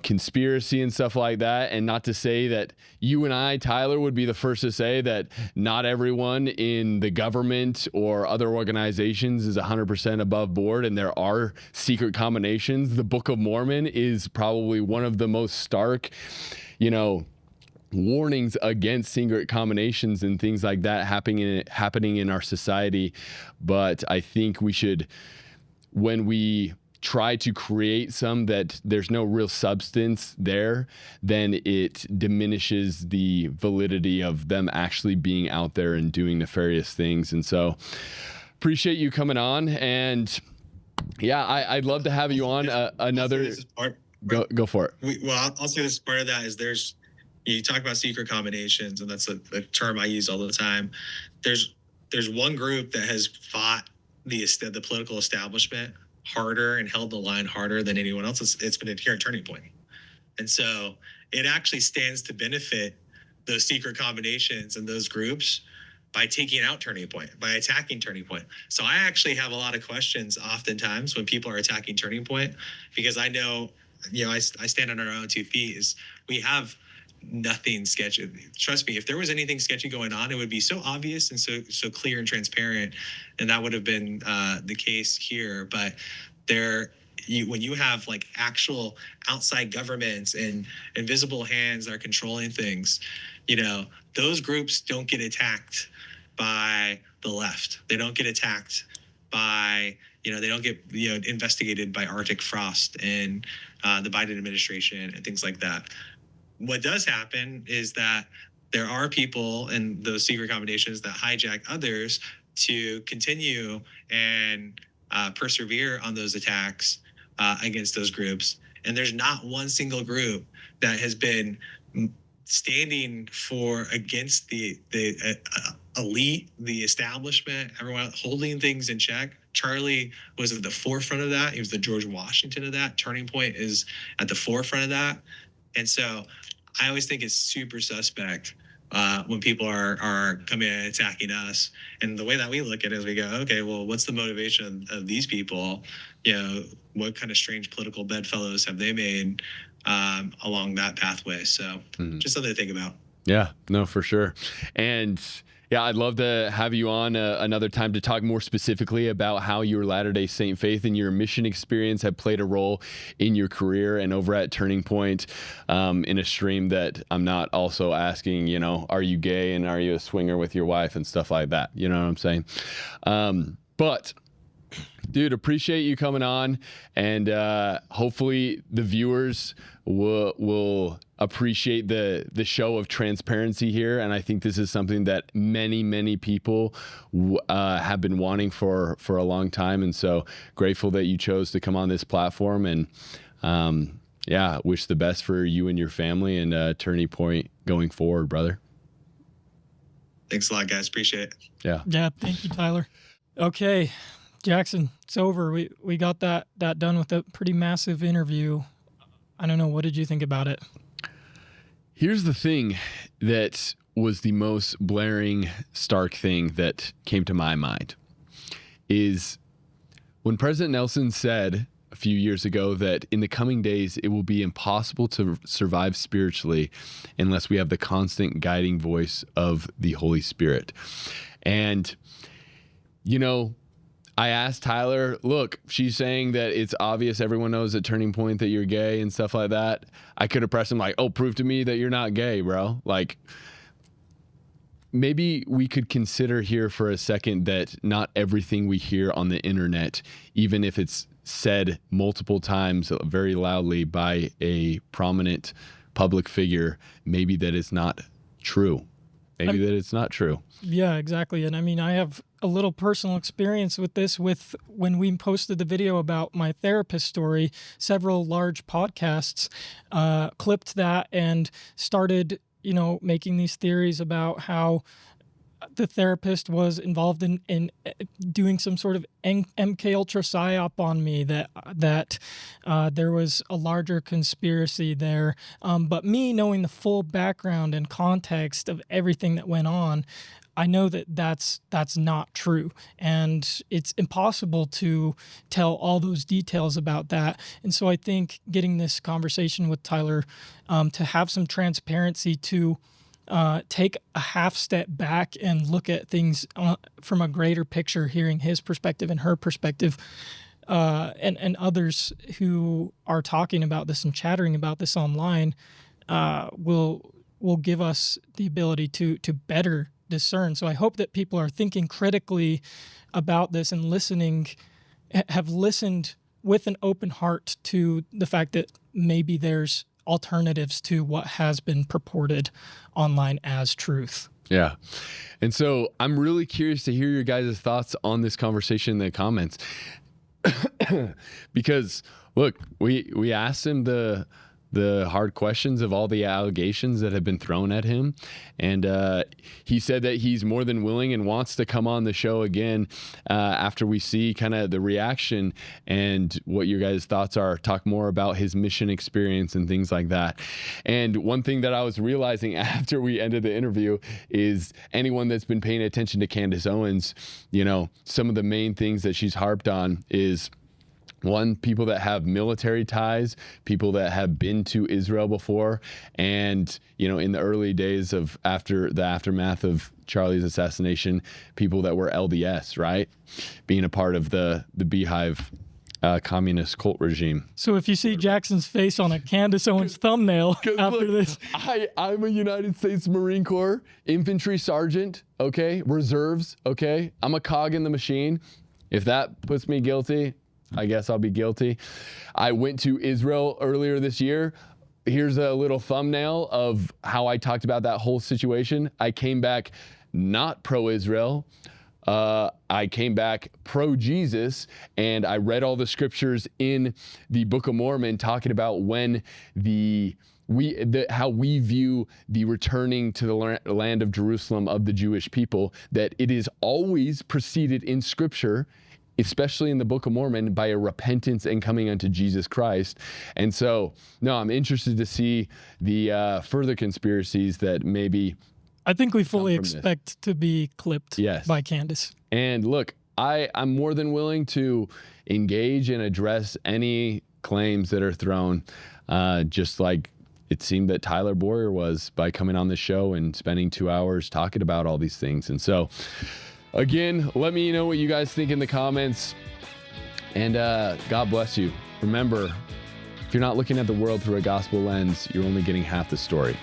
conspiracy and stuff like that. And not to say that you and I, Tyler, would be the first to say that not everyone in the government or other organizations is 100% above board, and there are secret combinations. The Book of Mormon is probably one of the most stark, warnings against secret combinations and things like that happening in our society. But I think we should, when we try to create some that there's no real substance there, then it diminishes the validity of them actually being out there and doing nefarious things. And so appreciate you coming on. And yeah, I'd love to have you on another. Go for it. I'll say this part of that is you talk about secret combinations, and that's a term I use all the time. There's one group that has fought the political establishment harder and held the line harder than anyone else. It's been here at Turning Point. And so it actually stands to benefit those secret combinations and those groups by taking out Turning Point, by attacking Turning Point. So I actually have a lot of questions oftentimes when people are attacking Turning Point, because I know, I stand on our own 2 feet. Is we have nothing sketchy. Trust me, if there was anything sketchy going on, it would be so obvious and so clear and transparent, and that would have been the case here. But when you have like actual outside governments and invisible hands that are controlling things, those groups don't get attacked by the left. They don't get attacked by they don't get investigated by Arctic frost and the Biden administration and things like that. What does happen is that there are people in those secret combinations that hijack others to continue and persevere on those attacks against those groups. And there's not one single group that has been standing against the elite, the establishment, everyone holding things in check. Charlie was at the forefront of that. He was the George Washington of that. Turning Point is at the forefront of that. And so I always think it's super suspect when people are coming and attacking us. And the way that we look at it is we go, okay, well, what's the motivation of these people? What kind of strange political bedfellows have they made along that pathway? So just something to think about. Yeah, no, for sure. And yeah, I'd love to have you on another time to talk more specifically about how your Latter-day Saint faith and your mission experience have played a role in your career and over at Turning Point, in a stream that I'm not also asking, are you gay and are you a swinger with your wife and stuff like that? You know what I'm saying? But dude, appreciate you coming on, and hopefully the viewers will appreciate the show of transparency here. And I think this is something that many people have been wanting for a long time. And so grateful that you chose to come on this platform, and wish the best for you and your family and Turning Point going forward, brother. Thanks a lot, guys. Appreciate it. Yeah. Thank you, Tyler. Okay, Jackson, it's over. We got that done with a pretty massive interview. I don't know. What did you think about it? Here's the thing that was the most blaring, stark thing that came to my mind is when President Nelson said a few years ago that in the coming days, it will be impossible to survive spiritually unless we have the constant guiding voice of the Holy Spirit. And, I asked Tyler, look, she's saying that it's obvious, everyone knows at Turning Point that you're gay and stuff like that. I could have pressed him like, oh, prove to me that you're not gay, bro. Like, maybe we could consider here for a second that not everything we hear on the internet, even if it's said multiple times very loudly by a prominent public figure, maybe that is not true. Maybe that it's not true. Yeah, exactly. And I mean, I have a little personal experience with this. With when we posted the video about my therapist story, several large podcasts clipped that and started, making these theories about how the therapist was involved in doing some sort of MK Ultra psyop on me, that there was a larger conspiracy there. But me knowing the full background and context of everything that went on, I know that that's not true, and it's impossible to tell all those details about that. And so I think getting this conversation with Tyler to have some transparency, to take a half step back and look at things from a greater picture, hearing his perspective and her perspective, and others who are talking about this and chattering about this online, will give us the ability to better discern. So I hope that people are thinking critically about this and have listened with an open heart to the fact that maybe there's alternatives to what has been purported online as truth. Yeah. And so I'm really curious to hear your guys' thoughts on this conversation in the comments. Because look, we asked him the hard questions of all the allegations that have been thrown at him. And he said that he's more than willing and wants to come on the show again after we see kind of the reaction and what your guys' thoughts are, talk more about his mission experience and things like that. And one thing that I was realizing after we ended the interview is anyone that's been paying attention to Candace Owens, some of the main things that she's harped on is, one, people that have military ties, people that have been to Israel before, and, in the early days of after the aftermath of Charlie's assassination, people that were LDS, right? Being a part of the Beehive communist cult regime. So if you see Jackson's face on a Candace Owens thumbnail after this. I'm a United States Marine Corps infantry sergeant, okay? Reserves, okay? I'm a cog in the machine. If that puts me guilty, I guess I'll be guilty. I went to Israel earlier this year. Here's a little thumbnail of how I talked about that whole situation. I came back not pro-Israel. I came back pro-Jesus, and I read all the scriptures in the Book of Mormon talking about when how we view the returning to the land of Jerusalem of the Jewish people, that it is always preceded in scripture, especially in the Book of Mormon, by a repentance and coming unto Jesus Christ. And so, no, I'm interested to see the further conspiracies that maybe I think we fully expect to be clipped by Candace. And look, I'm more than willing to engage and address any claims that are thrown, just like it seemed that Tyler Bowyer was by coming on the show and spending 2 hours talking about all these things. And so, again, let me know what you guys think in the comments, and God bless you. Remember, if you're not looking at the world through a gospel lens, you're only getting half the story.